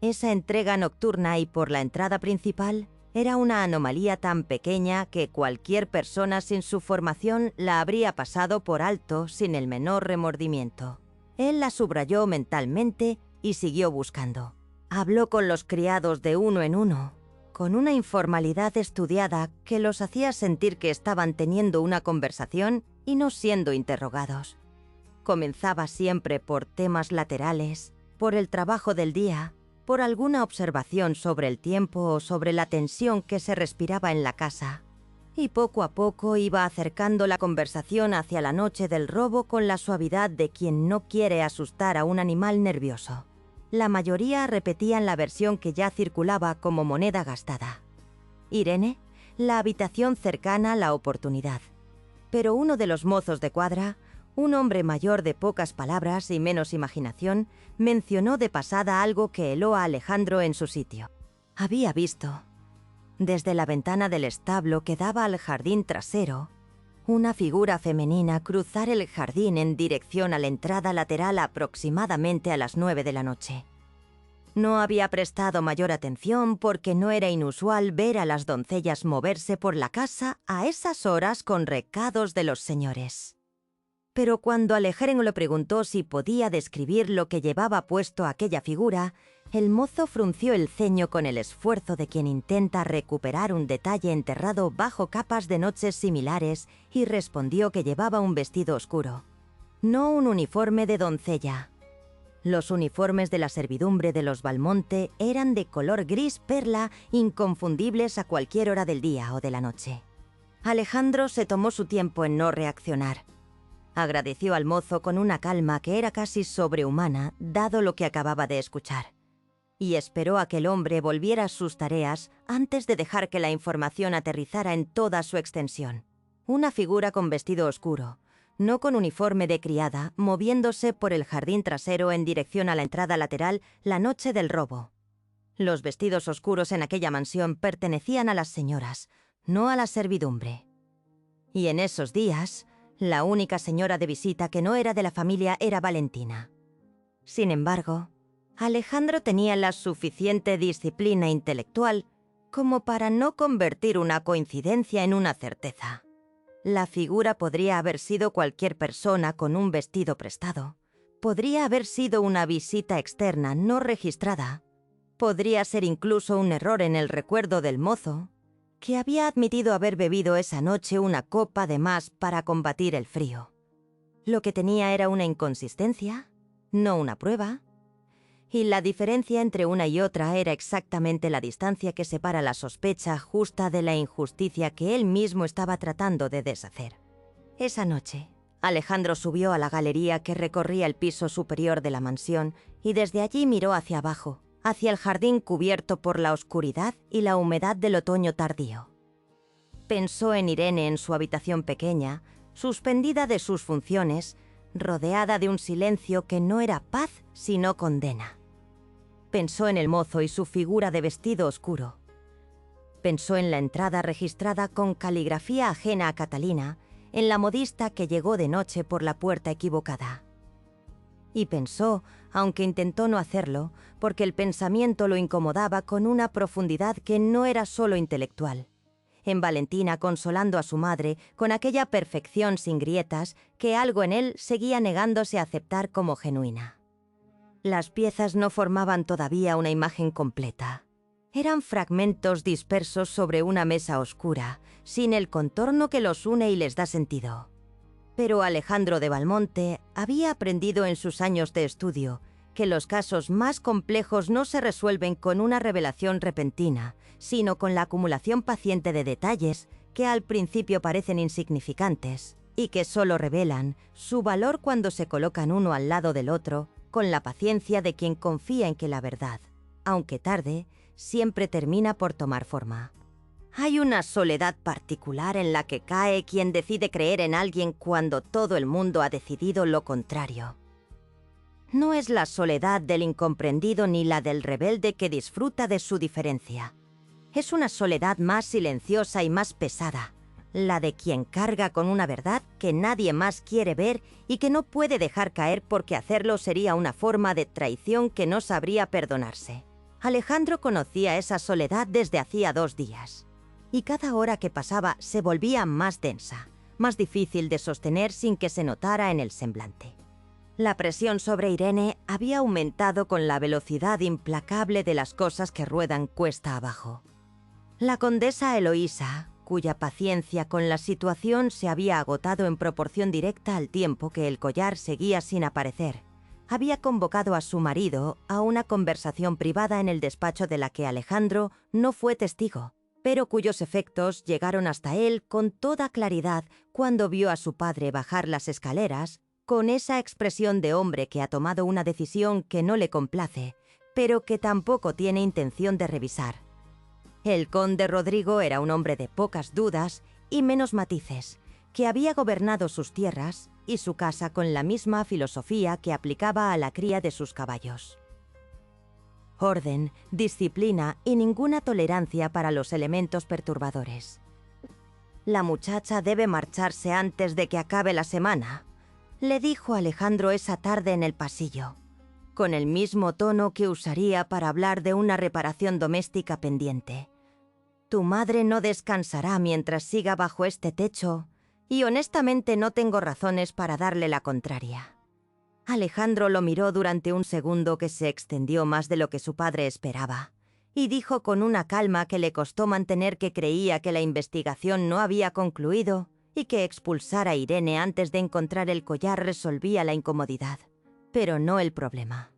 Esa entrega nocturna y por la entrada principal era una anomalía tan pequeña que cualquier persona sin su formación la habría pasado por alto sin el menor remordimiento. Él la subrayó mentalmente y siguió buscando. Habló con los criados de uno en uno, con una informalidad estudiada que los hacía sentir que estaban teniendo una conversación y no siendo interrogados. Comenzaba siempre por temas laterales, por el trabajo del día, por alguna observación sobre el tiempo o sobre la tensión que se respiraba en la casa, y poco a poco iba acercando la conversación hacia la noche del robo con la suavidad de quien no quiere asustar a un animal nervioso. La mayoría repetían la versión que ya circulaba como moneda gastada. Irene, la habitación cercana a la oportunidad. Pero uno de los mozos de cuadra, un hombre mayor de pocas palabras y menos imaginación, mencionó de pasada algo que heló a Alejandro en su sitio. Había visto, desde la ventana del establo que daba al jardín trasero, una figura femenina cruzar el jardín en dirección a la entrada lateral aproximadamente a las 9 de la noche. No había prestado mayor atención porque no era inusual ver a las doncellas moverse por la casa a esas horas con recados de los señores. Pero cuando Alejandro le preguntó si podía describir lo que llevaba puesto aquella figura, el mozo frunció el ceño con el esfuerzo de quien intenta recuperar un detalle enterrado bajo capas de noches similares y respondió que llevaba un vestido oscuro, no un uniforme de doncella. Los uniformes de la servidumbre de los Valmonte eran de color gris perla, inconfundibles a cualquier hora del día o de la noche. Alejandro se tomó su tiempo en no reaccionar. Agradeció al mozo con una calma que era casi sobrehumana, dado lo que acababa de escuchar. Y esperó a que el hombre volviera a sus tareas antes de dejar que la información aterrizara en toda su extensión. Una figura con vestido oscuro, no con uniforme de criada, moviéndose por el jardín trasero en dirección a la entrada lateral la noche del robo. Los vestidos oscuros en aquella mansión pertenecían a las señoras, no a la servidumbre. Y en esos días, la única señora de visita que no era de la familia era Valentina. Sin embargo, Alejandro tenía la suficiente disciplina intelectual como para no convertir una coincidencia en una certeza. La figura podría haber sido cualquier persona con un vestido prestado. Podría haber sido una visita externa no registrada. Podría ser incluso un error en el recuerdo del mozo, que había admitido haber bebido esa noche una copa de más para combatir el frío. Lo que tenía era una inconsistencia, no una prueba, y la diferencia entre una y otra era exactamente la distancia que separa la sospecha justa de la injusticia que él mismo estaba tratando de deshacer. Esa noche, Alejandro subió a la galería que recorría el piso superior de la mansión y desde allí miró hacia abajo, hacia el jardín cubierto por la oscuridad y la humedad del otoño tardío. Pensó en Irene en su habitación pequeña, suspendida de sus funciones, rodeada de un silencio que no era paz sino condena. Pensó en el mozo y su figura de vestido oscuro. Pensó en la entrada registrada con caligrafía ajena a Catalina, en la modista que llegó de noche por la puerta equivocada. Y pensó, aunque intentó no hacerlo, porque el pensamiento lo incomodaba con una profundidad que no era solo intelectual, en Valentina consolando a su madre con aquella perfección sin grietas que algo en él seguía negándose a aceptar como genuina. Las piezas no formaban todavía una imagen completa. Eran fragmentos dispersos sobre una mesa oscura, sin el contorno que los une y les da sentido. Pero Alejandro de Valmonte había aprendido en sus años de estudio que los casos más complejos no se resuelven con una revelación repentina, sino con la acumulación paciente de detalles que al principio parecen insignificantes y que solo revelan su valor cuando se colocan uno al lado del otro con la paciencia de quien confía en que la verdad, aunque tarde, siempre termina por tomar forma. Hay una soledad particular en la que cae quien decide creer en alguien cuando todo el mundo ha decidido lo contrario. No es la soledad del incomprendido ni la del rebelde que disfruta de su diferencia. Es una soledad más silenciosa y más pesada, la de quien carga con una verdad que nadie más quiere ver y que no puede dejar caer porque hacerlo sería una forma de traición que no sabría perdonarse. Alejandro conocía esa soledad desde hacía 2 días, y cada hora que pasaba se volvía más densa, más difícil de sostener sin que se notara en el semblante. La presión sobre Irene había aumentado con la velocidad implacable de las cosas que ruedan cuesta abajo. La condesa Eloísa, cuya paciencia con la situación se había agotado en proporción directa al tiempo que el collar seguía sin aparecer, había convocado a su marido a una conversación privada en el despacho de la que Alejandro no fue testigo, pero cuyos efectos llegaron hasta él con toda claridad cuando vio a su padre bajar las escaleras con esa expresión de hombre que ha tomado una decisión que no le complace, pero que tampoco tiene intención de revisar. El conde Rodrigo era un hombre de pocas dudas y menos matices, que había gobernado sus tierras y su casa con la misma filosofía que aplicaba a la cría de sus caballos. Orden, disciplina y ninguna tolerancia para los elementos perturbadores. «La muchacha debe marcharse antes de que acabe la semana», le dijo Alejandro esa tarde en el pasillo, con el mismo tono que usaría para hablar de una reparación doméstica pendiente. «Tu madre no descansará mientras siga bajo este techo, y honestamente no tengo razones para darle la contraria». Alejandro lo miró durante un segundo que se extendió más de lo que su padre esperaba, y dijo con una calma que le costó mantener que creía que la investigación no había concluido y que expulsar a Irene antes de encontrar el collar resolvía la incomodidad, pero no el problema.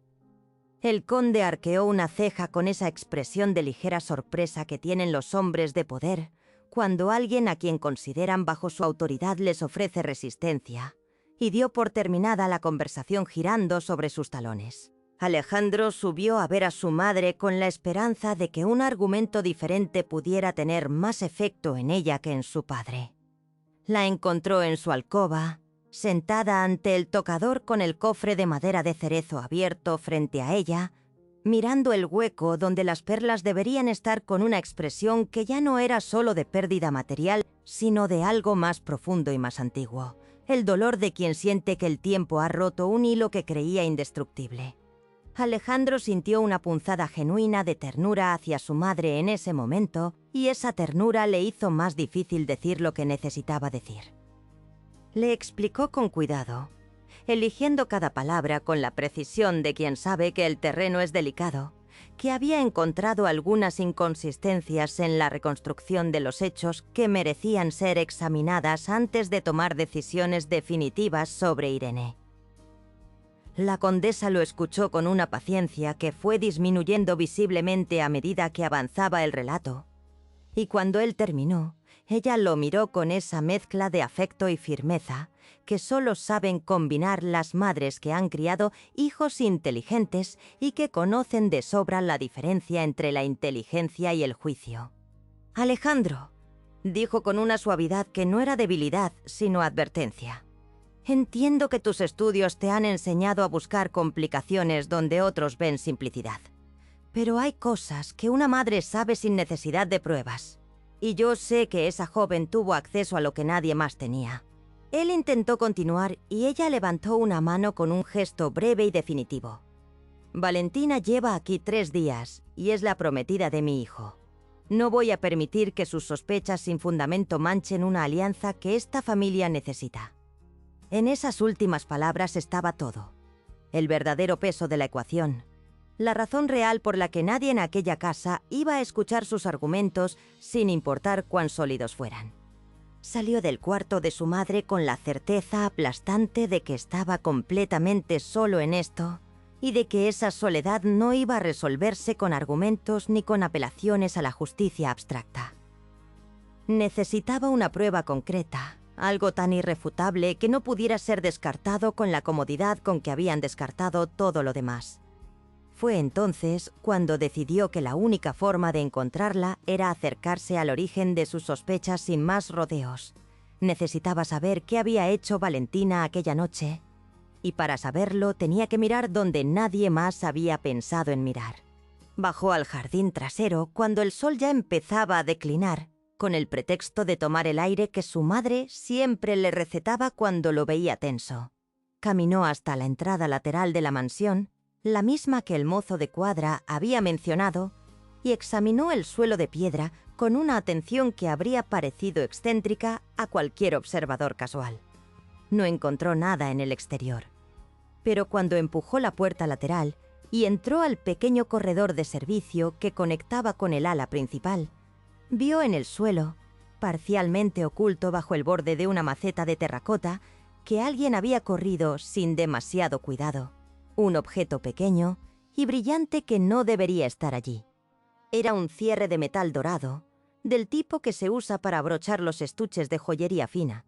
El conde arqueó una ceja con esa expresión de ligera sorpresa que tienen los hombres de poder cuando alguien a quien consideran bajo su autoridad les ofrece resistencia, y dio por terminada la conversación girando sobre sus talones. Alejandro subió a ver a su madre con la esperanza de que un argumento diferente pudiera tener más efecto en ella que en su padre. La encontró en su alcoba, sentada ante el tocador con el cofre de madera de cerezo abierto frente a ella, mirando el hueco donde las perlas deberían estar con una expresión que ya no era solo de pérdida material, sino de algo más profundo y más antiguo, el dolor de quien siente que el tiempo ha roto un hilo que creía indestructible. Alejandro sintió una punzada genuina de ternura hacia su madre en ese momento, y esa ternura le hizo más difícil decir lo que necesitaba decir. Le explicó con cuidado, eligiendo cada palabra con la precisión de quien sabe que el terreno es delicado, que había encontrado algunas inconsistencias en la reconstrucción de los hechos que merecían ser examinadas antes de tomar decisiones definitivas sobre Irene. La condesa lo escuchó con una paciencia que fue disminuyendo visiblemente a medida que avanzaba el relato, y cuando él terminó, ella lo miró con esa mezcla de afecto y firmeza que solo saben combinar las madres que han criado hijos inteligentes y que conocen de sobra la diferencia entre la inteligencia y el juicio. «Alejandro», dijo con una suavidad que no era debilidad, sino advertencia, «entiendo que tus estudios te han enseñado a buscar complicaciones donde otros ven simplicidad. Pero hay cosas que una madre sabe sin necesidad de pruebas. Y yo sé que esa joven tuvo acceso a lo que nadie más tenía». Él intentó continuar y ella levantó una mano con un gesto breve y definitivo. «Valentina lleva aquí 3 días y es la prometida de mi hijo. No voy a permitir que sus sospechas sin fundamento manchen una alianza que esta familia necesita». En esas últimas palabras estaba todo. El verdadero peso de la ecuación. La razón real por la que nadie en aquella casa iba a escuchar sus argumentos sin importar cuán sólidos fueran. Salió del cuarto de su madre con la certeza aplastante de que estaba completamente solo en esto y de que esa soledad no iba a resolverse con argumentos ni con apelaciones a la justicia abstracta. Necesitaba una prueba concreta, algo tan irrefutable que no pudiera ser descartado con la comodidad con que habían descartado todo lo demás. Fue entonces cuando decidió que la única forma de encontrarla era acercarse al origen de sus sospechas sin más rodeos. Necesitaba saber qué había hecho Valentina aquella noche, y para saberlo tenía que mirar donde nadie más había pensado en mirar. Bajó al jardín trasero cuando el sol ya empezaba a declinar, con el pretexto de tomar el aire que su madre siempre le recetaba cuando lo veía tenso. Caminó hasta la entrada lateral de la mansión, la misma que el mozo de cuadra había mencionado, y examinó el suelo de piedra con una atención que habría parecido excéntrica a cualquier observador casual. No encontró nada en el exterior. Pero cuando empujó la puerta lateral y entró al pequeño corredor de servicio que conectaba con el ala principal, vio en el suelo, parcialmente oculto bajo el borde de una maceta de terracota, que alguien había corrido sin demasiado cuidado. Un objeto pequeño y brillante que no debería estar allí. Era un cierre de metal dorado, del tipo que se usa para abrochar los estuches de joyería fina,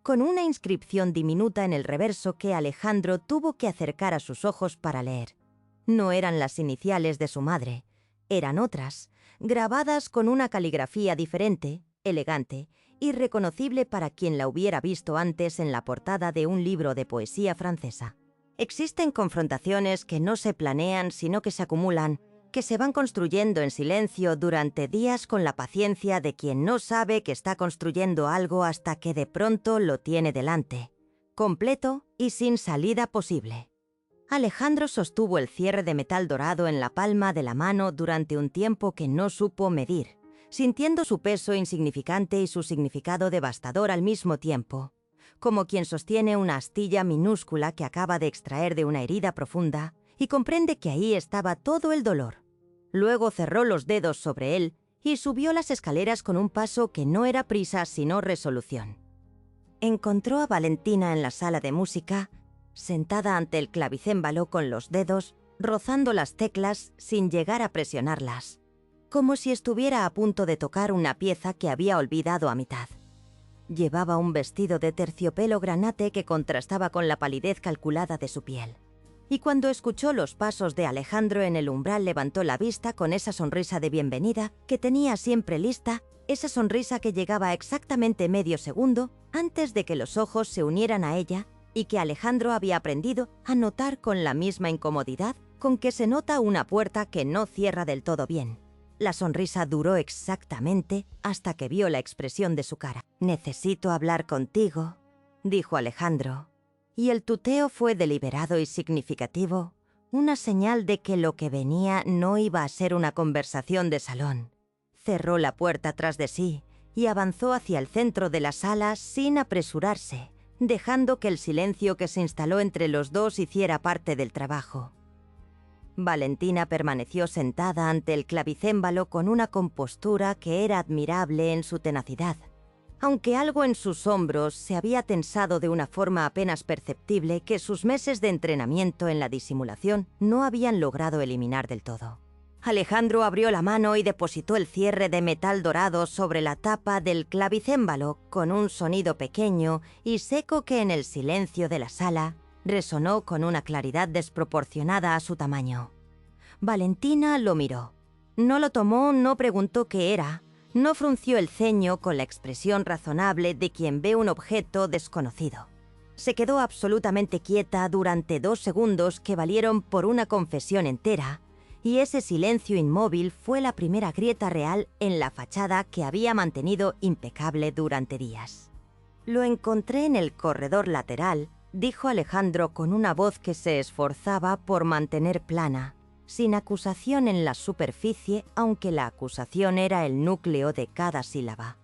con una inscripción diminuta en el reverso que Alejandro tuvo que acercar a sus ojos para leer. No eran las iniciales de su madre, eran otras, grabadas con una caligrafía diferente, elegante y reconocible para quien la hubiera visto antes en la portada de un libro de poesía francesa. Existen confrontaciones que no se planean sino que se acumulan, que se van construyendo en silencio durante días con la paciencia de quien no sabe que está construyendo algo hasta que de pronto lo tiene delante, completo y sin salida posible. Alejandro sostuvo el cierre de metal dorado en la palma de la mano durante un tiempo que no supo medir, sintiendo su peso insignificante y su significado devastador al mismo tiempo, como quien sostiene una astilla minúscula que acaba de extraer de una herida profunda y comprende que ahí estaba todo el dolor. Luego cerró los dedos sobre él y subió las escaleras con un paso que no era prisa sino resolución. Encontró a Valentina en la sala de música, sentada ante el clavicémbalo con los dedos, rozando las teclas sin llegar a presionarlas, como si estuviera a punto de tocar una pieza que había olvidado a mitad. Llevaba un vestido de terciopelo granate que contrastaba con la palidez calculada de su piel. Y cuando escuchó los pasos de Alejandro en el umbral levantó la vista con esa sonrisa de bienvenida que tenía siempre lista, esa sonrisa que llegaba exactamente medio segundo antes de que los ojos se unieran a ella y que Alejandro había aprendido a notar con la misma incomodidad con que se nota una puerta que no cierra del todo bien. La sonrisa duró exactamente hasta que vio la expresión de su cara. «Necesito hablar contigo», dijo Alejandro. Y el tuteo fue deliberado y significativo, una señal de que lo que venía no iba a ser una conversación de salón. Cerró la puerta tras de sí y avanzó hacia el centro de la sala sin apresurarse, dejando que el silencio que se instaló entre los dos hiciera parte del trabajo. Valentina permaneció sentada ante el clavicémbalo con una compostura que era admirable en su tenacidad, aunque algo en sus hombros se había tensado de una forma apenas perceptible que sus meses de entrenamiento en la disimulación no habían logrado eliminar del todo. Alejandro abrió la mano y depositó el cierre de metal dorado sobre la tapa del clavicémbalo con un sonido pequeño y seco que en el silencio de la sala resonó con una claridad desproporcionada a su tamaño. Valentina lo miró. No lo tomó, no preguntó qué era. No frunció el ceño con la expresión razonable de quien ve un objeto desconocido. Se quedó absolutamente quieta durante 2 segundos que valieron por una confesión entera, y ese silencio inmóvil fue la primera grieta real en la fachada que había mantenido impecable durante días. «Lo encontré en el corredor lateral», dijo Alejandro con una voz que se esforzaba por mantener plana, sin acusación en la superficie, aunque la acusación era el núcleo de cada sílaba.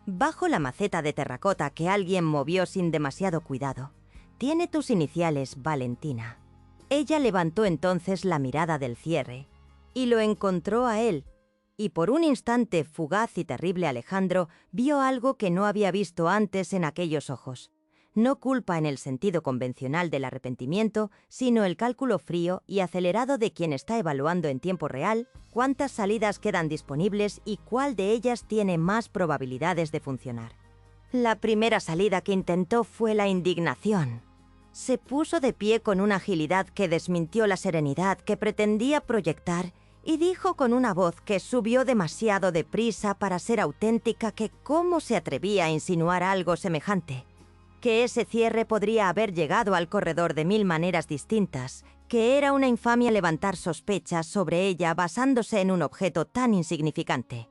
«Bajo la maceta de terracota que alguien movió sin demasiado cuidado. Tiene tus iniciales, Valentina». Ella levantó entonces la mirada del cierre y lo encontró a él, y por un instante fugaz y terrible Alejandro vio algo que no había visto antes en aquellos ojos. No culpa en el sentido convencional del arrepentimiento, sino el cálculo frío y acelerado de quien está evaluando en tiempo real cuántas salidas quedan disponibles y cuál de ellas tiene más probabilidades de funcionar. La primera salida que intentó fue la indignación. Se puso de pie con una agilidad que desmintió la serenidad que pretendía proyectar y dijo con una voz que subió demasiado deprisa para ser auténtica que cómo se atrevía a insinuar algo semejante, que ese cierre podría haber llegado al corredor de 1000 maneras distintas, que era una infamia levantar sospechas sobre ella basándose en un objeto tan insignificante.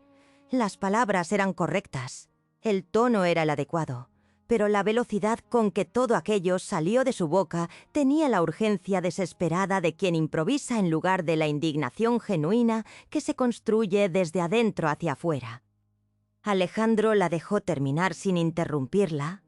Las palabras eran correctas, el tono era el adecuado, pero la velocidad con que todo aquello salió de su boca tenía la urgencia desesperada de quien improvisa en lugar de la indignación genuina que se construye desde adentro hacia afuera. Alejandro la dejó terminar sin interrumpirla,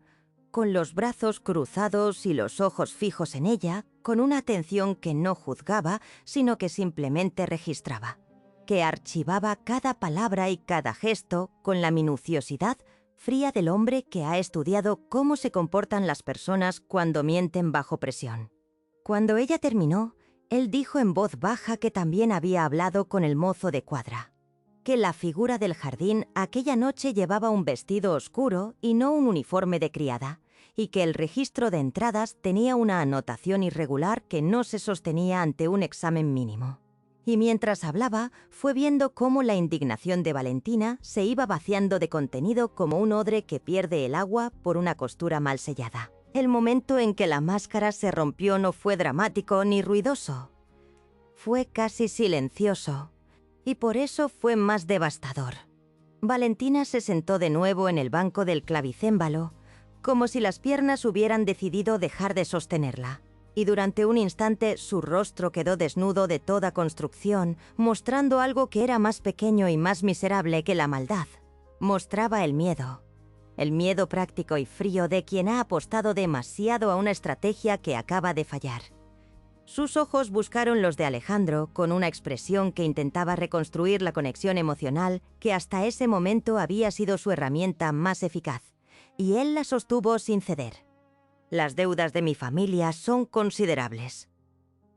con los brazos cruzados y los ojos fijos en ella, con una atención que no juzgaba, sino que simplemente registraba, que archivaba cada palabra y cada gesto con la minuciosidad fría del hombre que ha estudiado cómo se comportan las personas cuando mienten bajo presión. Cuando ella terminó, él dijo en voz baja que también había hablado con el mozo de cuadra, que la figura del jardín aquella noche llevaba un vestido oscuro y no un uniforme de criada, y que el registro de entradas tenía una anotación irregular que no se sostenía ante un examen mínimo. Y mientras hablaba, fue viendo cómo la indignación de Valentina se iba vaciando de contenido como un odre que pierde el agua por una costura mal sellada. El momento en que la máscara se rompió no fue dramático ni ruidoso. Fue casi silencioso, y por eso fue más devastador. Valentina se sentó de nuevo en el banco del clavicémbalo, como si las piernas hubieran decidido dejar de sostenerla. Y durante un instante su rostro quedó desnudo de toda construcción, mostrando algo que era más pequeño y más miserable que la maldad. Mostraba el miedo práctico y frío de quien ha apostado demasiado a una estrategia que acaba de fallar. Sus ojos buscaron los de Alejandro con una expresión que intentaba reconstruir la conexión emocional que hasta ese momento había sido su herramienta más eficaz, y él la sostuvo sin ceder. «Las deudas de mi familia son considerables»,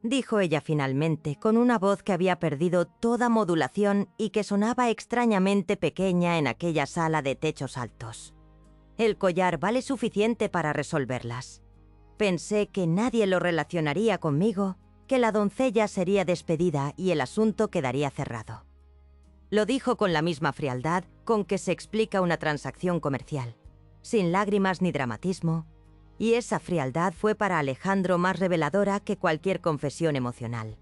dijo ella finalmente, con una voz que había perdido toda modulación y que sonaba extrañamente pequeña en aquella sala de techos altos. «El collar vale suficiente para resolverlas. Pensé que nadie lo relacionaría conmigo, que la doncella sería despedida y el asunto quedaría cerrado». Lo dijo con la misma frialdad con que se explica una transacción comercial, sin lágrimas ni dramatismo, y esa frialdad fue para Alejandro más reveladora que cualquier confesión emocional.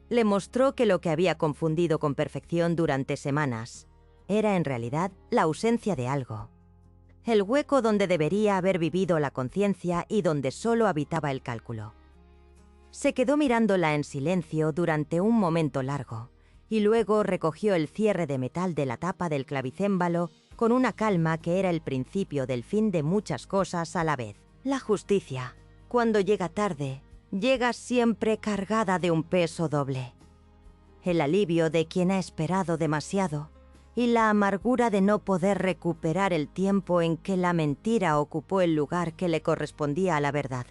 Le mostró que lo que había confundido con perfección durante semanas era en realidad la ausencia de algo, el hueco donde debería haber vivido la conciencia y donde solo habitaba el cálculo. Se quedó mirándola en silencio durante un momento largo, y luego recogió el cierre de metal de la tapa del clavicémbalo con una calma que era el principio del fin de muchas cosas a la vez. La justicia, cuando llega tarde, llega siempre cargada de un peso doble. El alivio de quien ha esperado demasiado y la amargura de no poder recuperar el tiempo en que la mentira ocupó el lugar que le correspondía a la verdad.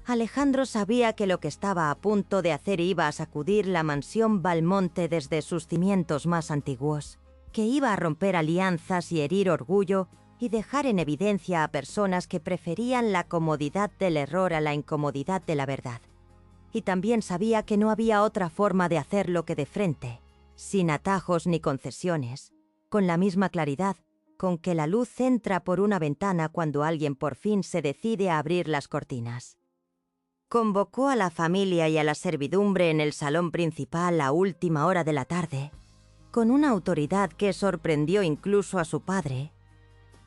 Alejandro sabía que lo que estaba a punto de hacer iba a sacudir la mansión Valmonte desde sus cimientos más antiguos, que iba a romper alianzas y herir orgullo y dejar en evidencia a personas que preferían la comodidad del error a la incomodidad de la verdad. Y también sabía que no había otra forma de hacerlo que de frente, sin atajos ni concesiones, con la misma claridad con que la luz entra por una ventana cuando alguien por fin se decide a abrir las cortinas. Convocó a la familia y a la servidumbre en el salón principal a última hora de la tarde, con una autoridad que sorprendió incluso a su padre,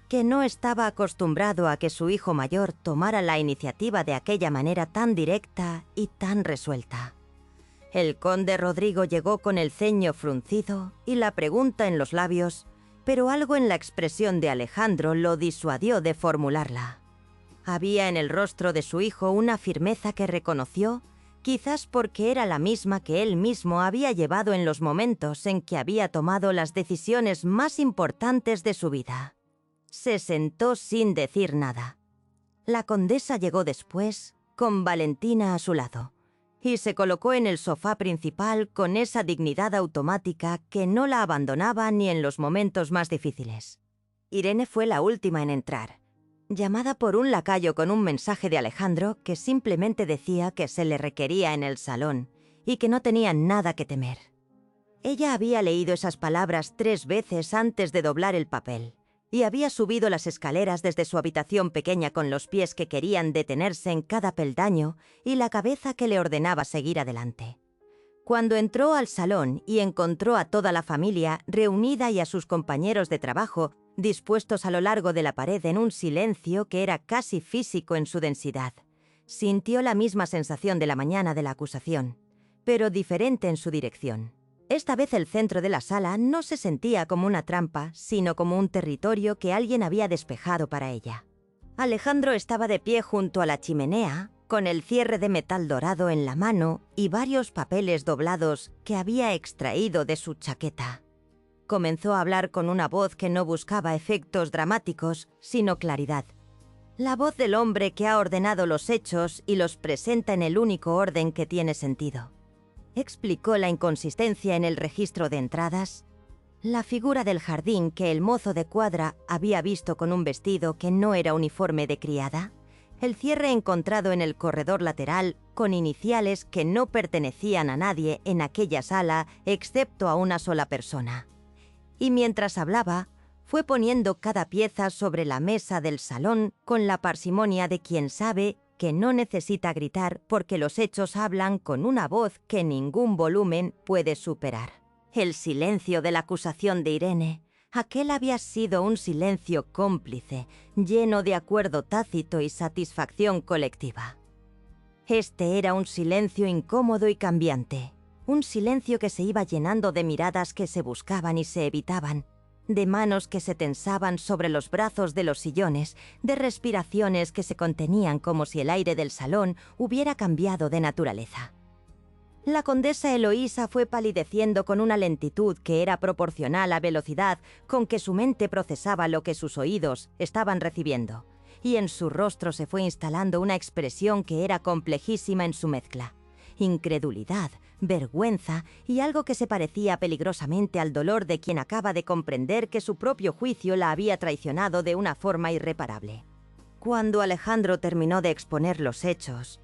que no estaba acostumbrado a que su hijo mayor tomara la iniciativa de aquella manera tan directa y tan resuelta. El conde Rodrigo llegó con el ceño fruncido y la pregunta en los labios, pero algo en la expresión de Alejandro lo disuadió de formularla. Había en el rostro de su hijo una firmeza que reconoció, quizás porque era la misma que él mismo había llevado en los momentos en que había tomado las decisiones más importantes de su vida. Se sentó sin decir nada. La condesa llegó después, con Valentina a su lado, y se colocó en el sofá principal con esa dignidad automática que no la abandonaba ni en los momentos más difíciles. Irene fue la última en entrar. llamada por un lacayo con un mensaje de Alejandro que simplemente decía que se le requería en el salón y que no tenía nada que temer. Ella había leído esas palabras 3 veces antes de doblar el papel y había subido las escaleras desde su habitación pequeña con los pies que querían detenerse en cada peldaño y la cabeza que le ordenaba seguir adelante. Cuando entró al salón y encontró a toda la familia reunida y a sus compañeros de trabajo dispuestos a lo largo de la pared en un silencio que era casi físico en su densidad, sintió la misma sensación de la mañana de la acusación, pero diferente en su dirección. Esta vez el centro de la sala no se sentía como una trampa, sino como un territorio que alguien había despejado para ella. Alejandro estaba de pie junto a la chimenea, con el cierre de metal dorado en la mano y varios papeles doblados que había extraído de su chaqueta. Comenzó a hablar con una voz que no buscaba efectos dramáticos, sino claridad. La voz del hombre que ha ordenado los hechos y los presenta en el único orden que tiene sentido. Explicó la inconsistencia en el registro de entradas, la figura del jardín que el mozo de cuadra había visto con un vestido que no era uniforme de criada, el cierre encontrado en el corredor lateral con iniciales que no pertenecían a nadie en aquella sala excepto a una sola persona. Y mientras hablaba, fue poniendo cada pieza sobre la mesa del salón con la parsimonia de quien sabe que no necesita gritar porque los hechos hablan con una voz que ningún volumen puede superar. El silencio de la acusación de Irene, aquel había sido un silencio cómplice, lleno de acuerdo tácito y satisfacción colectiva. Este era un silencio incómodo y cambiante, un silencio que se iba llenando de miradas que se buscaban y se evitaban, de manos que se tensaban sobre los brazos de los sillones, de respiraciones que se contenían como si el aire del salón hubiera cambiado de naturaleza. La condesa Eloísa fue palideciendo con una lentitud que era proporcional a la velocidad con que su mente procesaba lo que sus oídos estaban recibiendo, y en su rostro se fue instalando una expresión que era complejísima en su mezcla: incredulidad, vergüenza y algo que se parecía peligrosamente al dolor de quien acaba de comprender que su propio juicio la había traicionado de una forma irreparable. Cuando Alejandro terminó de exponer los hechos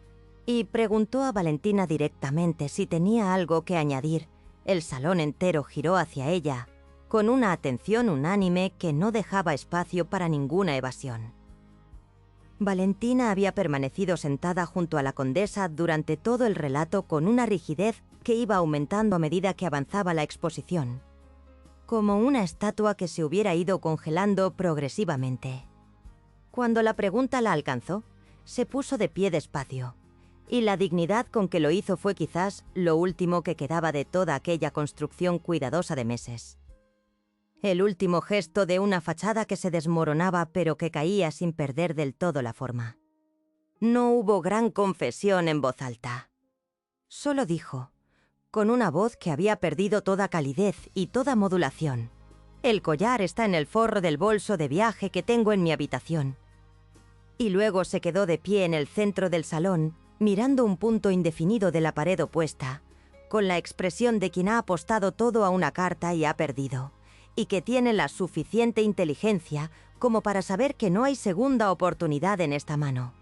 y preguntó a Valentina directamente si tenía algo que añadir, el salón entero giró hacia ella, con una atención unánime que no dejaba espacio para ninguna evasión. Valentina había permanecido sentada junto a la condesa durante todo el relato con una rigidez que iba aumentando a medida que avanzaba la exposición, como una estatua que se hubiera ido congelando progresivamente. Cuando la pregunta la alcanzó, se puso de pie despacio, y la dignidad con que lo hizo fue quizás lo último que quedaba de toda aquella construcción cuidadosa de meses. El último gesto de una fachada que se desmoronaba pero que caía sin perder del todo la forma. No hubo gran confesión en voz alta. Solo dijo, con una voz que había perdido toda calidez y toda modulación: «El collar está en el forro del bolso de viaje que tengo en mi habitación». Y luego se quedó de pie en el centro del salón, mirando un punto indefinido de la pared opuesta, con la expresión de quien ha apostado todo a una carta y ha perdido, y que tiene la suficiente inteligencia como para saber que no hay segunda oportunidad en esta mano.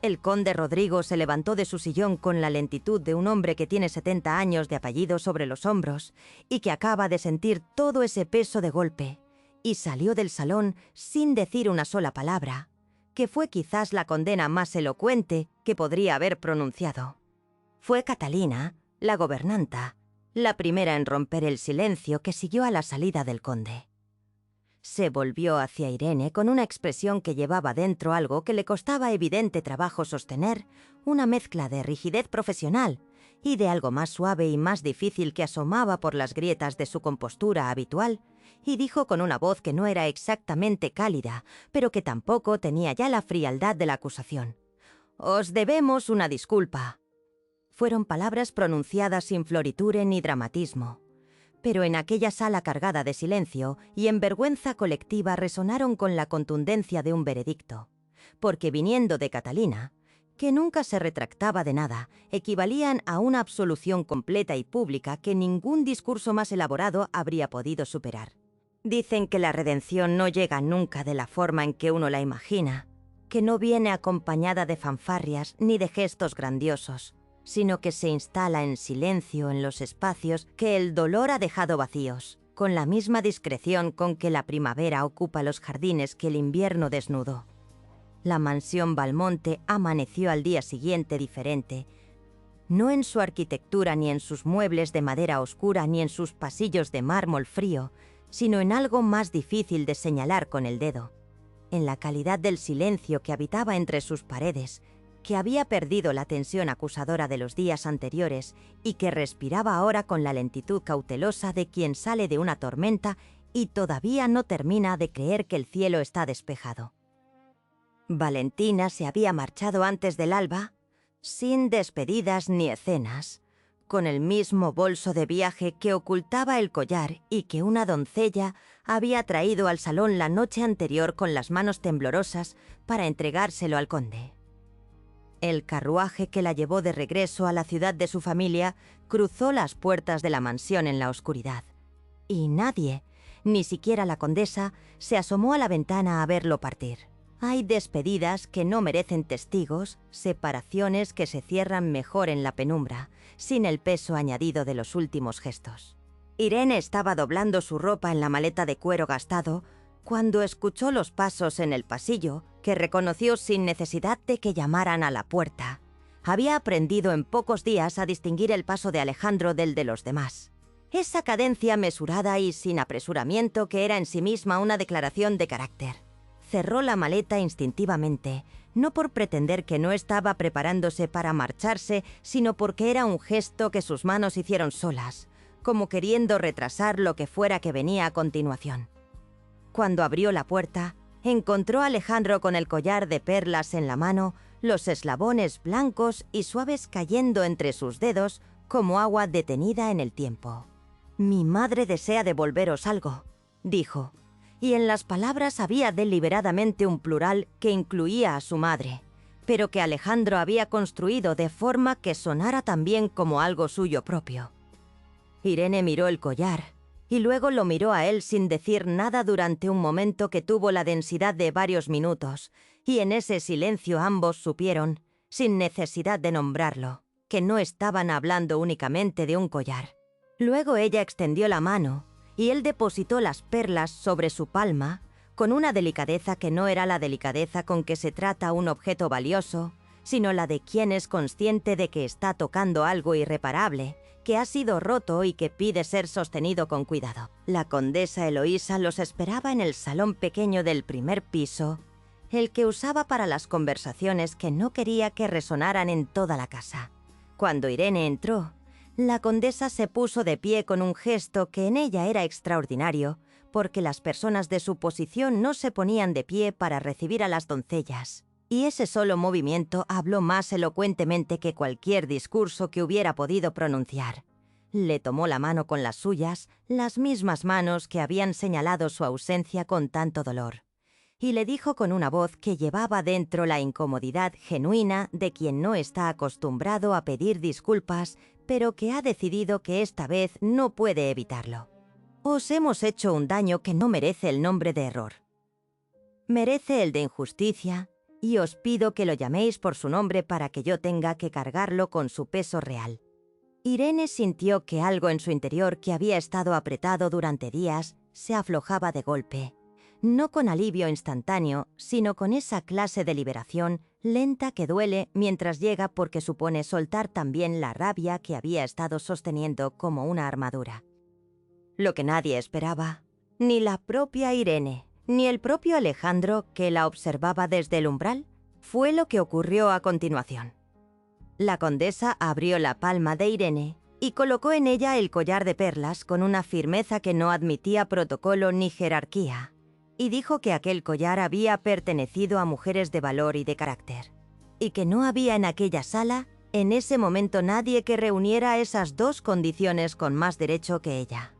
El conde Rodrigo se levantó de su sillón con la lentitud de un hombre que tiene 70 años de apellido sobre los hombros y que acaba de sentir todo ese peso de golpe, y salió del salón sin decir una sola palabra, que fue quizás la condena más elocuente que podría haber pronunciado. Fue Catalina, la gobernanta, la primera en romper el silencio que siguió a la salida del conde. Se volvió hacia Irene con una expresión que llevaba dentro algo que le costaba evidente trabajo sostener, una mezcla de rigidez profesional y de algo más suave y más difícil que asomaba por las grietas de su compostura habitual, y dijo con una voz que no era exactamente cálida, pero que tampoco tenía ya la frialdad de la acusación: «Os debemos una disculpa». Fueron palabras pronunciadas sin floriture ni dramatismo, pero en aquella sala cargada de silencio y en vergüenza colectiva resonaron con la contundencia de un veredicto, porque viniendo de Catalina, que nunca se retractaba de nada, equivalían a una absolución completa y pública que ningún discurso más elaborado habría podido superar. Dicen que la redención no llega nunca de la forma en que uno la imagina, que no viene acompañada de fanfarrias ni de gestos grandiosos, sino que se instala en silencio en los espacios que el dolor ha dejado vacíos, con la misma discreción con que la primavera ocupa los jardines que el invierno desnudó. La mansión Valmonte amaneció al día siguiente diferente, no en su arquitectura ni en sus muebles de madera oscura ni en sus pasillos de mármol frío, sino en algo más difícil de señalar con el dedo, en la calidad del silencio que habitaba entre sus paredes, que había perdido la tensión acusadora de los días anteriores y que respiraba ahora con la lentitud cautelosa de quien sale de una tormenta y todavía no termina de creer que el cielo está despejado. Valentina se había marchado antes del alba, sin despedidas ni escenas, con el mismo bolso de viaje que ocultaba el collar y que una doncella había traído al salón la noche anterior con las manos temblorosas para entregárselo al conde. El carruaje que la llevó de regreso a la ciudad de su familia cruzó las puertas de la mansión en la oscuridad, y nadie, ni siquiera la condesa, se asomó a la ventana a verlo partir. Hay despedidas que no merecen testigos, separaciones que se cierran mejor en la penumbra, sin el peso añadido de los últimos gestos. Irene estaba doblando su ropa en la maleta de cuero gastado cuando escuchó los pasos en el pasillo, que reconoció sin necesidad de que llamaran a la puerta. Había aprendido en pocos días a distinguir el paso de Alejandro del de los demás. Esa cadencia mesurada y sin apresuramiento que era en sí misma una declaración de carácter. Cerró la maleta instintivamente, no por pretender que no estaba preparándose para marcharse, sino porque era un gesto que sus manos hicieron solas, como queriendo retrasar lo que fuera que venía a continuación. Cuando abrió la puerta, encontró a Alejandro con el collar de perlas en la mano, los eslabones blancos y suaves cayendo entre sus dedos como agua detenida en el tiempo. «Mi madre desea devolveros algo», dijo, y en las palabras había deliberadamente un plural que incluía a su madre, pero que Alejandro había construido de forma que sonara también como algo suyo propio. Irene miró el collar, y luego lo miró a él sin decir nada durante un momento que tuvo la densidad de varios minutos, y en ese silencio ambos supieron, sin necesidad de nombrarlo, que no estaban hablando únicamente de un collar. Luego ella extendió la mano, y él depositó las perlas sobre su palma, con una delicadeza que no era la delicadeza con que se trata un objeto valioso, sino la de quien es consciente de que está tocando algo irreparable, que ha sido roto y que pide ser sostenido con cuidado. La condesa Eloísa los esperaba en el salón pequeño del primer piso, el que usaba para las conversaciones que no quería que resonaran en toda la casa. Cuando Irene entró, la condesa se puso de pie con un gesto que en ella era extraordinario, porque las personas de su posición no se ponían de pie para recibir a las doncellas. Y ese solo movimiento habló más elocuentemente que cualquier discurso que hubiera podido pronunciar. Le tomó la mano con las suyas, las mismas manos que habían señalado su ausencia con tanto dolor, y le dijo con una voz que llevaba dentro la incomodidad genuina de quien no está acostumbrado a pedir disculpas, pero que ha decidido que esta vez no puede evitarlo. Os hemos hecho un daño que no merece el nombre de error. Merece el de injusticia, y os pido que lo llaméis por su nombre para que yo tenga que cargarlo con su peso real. Irene sintió que algo en su interior que había estado apretado durante días se aflojaba de golpe, no con alivio instantáneo, sino con esa clase de liberación lenta que duele mientras llega porque supone soltar también la rabia que había estado sosteniendo como una armadura. Lo que nadie esperaba, ni la propia Irene, ni el propio Alejandro, que la observaba desde el umbral, fue lo que ocurrió a continuación. La condesa abrió la palma de Irene y colocó en ella el collar de perlas con una firmeza que no admitía protocolo ni jerarquía, y dijo que aquel collar había pertenecido a mujeres de valor y de carácter, y que no había en aquella sala, en ese momento, nadie que reuniera esas dos condiciones con más derecho que ella.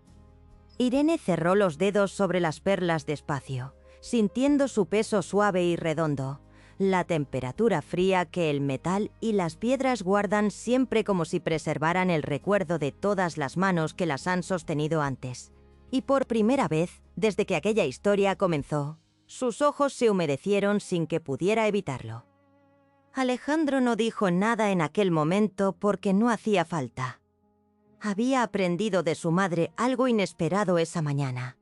Irene cerró los dedos sobre las perlas despacio, sintiendo su peso suave y redondo, la temperatura fría que el metal y las piedras guardan siempre como si preservaran el recuerdo de todas las manos que las han sostenido antes, y por primera vez, desde que aquella historia comenzó, sus ojos se humedecieron sin que pudiera evitarlo. Alejandro no dijo nada en aquel momento porque no hacía falta. Había aprendido de su madre algo inesperado esa mañana: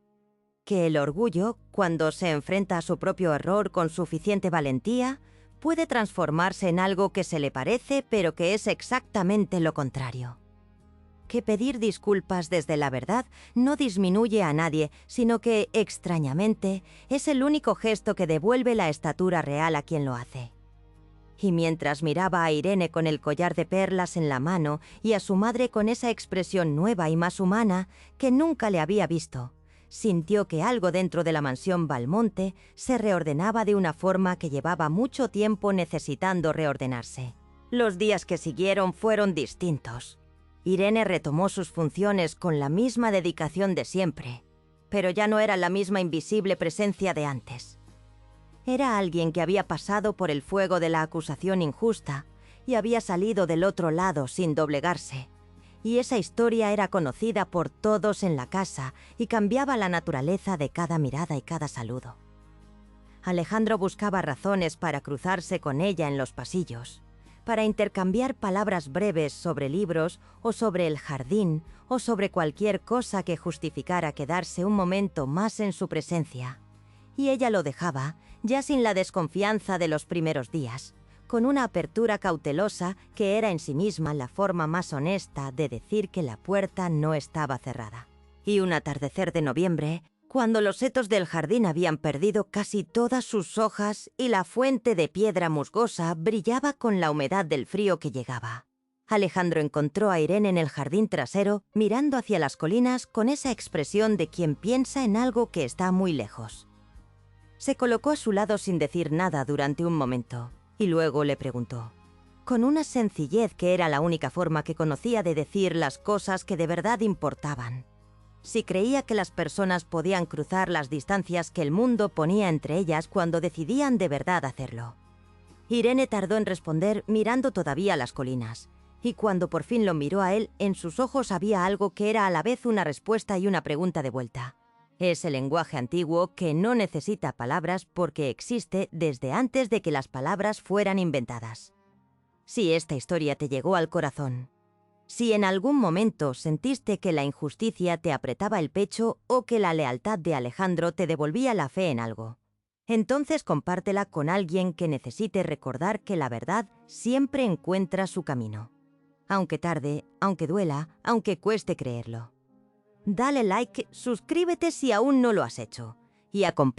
que el orgullo, cuando se enfrenta a su propio error con suficiente valentía, puede transformarse en algo que se le parece pero que es exactamente lo contrario. Que pedir disculpas desde la verdad no disminuye a nadie, sino que, extrañamente, es el único gesto que devuelve la estatura real a quien lo hace. Y mientras miraba a Irene con el collar de perlas en la mano y a su madre con esa expresión nueva y más humana que nunca le había visto, sintió que algo dentro de la mansión Valmonte se reordenaba de una forma que llevaba mucho tiempo necesitando reordenarse. Los días que siguieron fueron distintos. Irene retomó sus funciones con la misma dedicación de siempre, pero ya no era la misma invisible presencia de antes. Era alguien que había pasado por el fuego de la acusación injusta y había salido del otro lado sin doblegarse. Y esa historia era conocida por todos en la casa y cambiaba la naturaleza de cada mirada y cada saludo. Alejandro buscaba razones para cruzarse con ella en los pasillos, para intercambiar palabras breves sobre libros o sobre el jardín o sobre cualquier cosa que justificara quedarse un momento más en su presencia. Y ella lo dejaba, ya sin la desconfianza de los primeros días, con una apertura cautelosa que era en sí misma la forma más honesta de decir que la puerta no estaba cerrada. Y un atardecer de noviembre, cuando los setos del jardín habían perdido casi todas sus hojas y la fuente de piedra musgosa brillaba con la humedad del frío que llegaba, Alejandro encontró a Irene en el jardín trasero, mirando hacia las colinas con esa expresión de quien piensa en algo que está muy lejos. Se colocó a su lado sin decir nada durante un momento, y luego le preguntó, con una sencillez que era la única forma que conocía de decir las cosas que de verdad importaban, si creía que las personas podían cruzar las distancias que el mundo ponía entre ellas cuando decidían de verdad hacerlo. Irene tardó en responder mirando todavía las colinas, y cuando por fin lo miró a él, en sus ojos había algo que era a la vez una respuesta y una pregunta de vuelta. Es el lenguaje antiguo que no necesita palabras porque existe desde antes de que las palabras fueran inventadas. Si esta historia te llegó al corazón, si en algún momento sentiste que la injusticia te apretaba el pecho o que la lealtad de Alejandro te devolvía la fe en algo, entonces compártela con alguien que necesite recordar que la verdad siempre encuentra su camino. Aunque tarde, aunque duela, aunque cueste creerlo. Dale like, suscríbete si aún no lo has hecho y acompáñame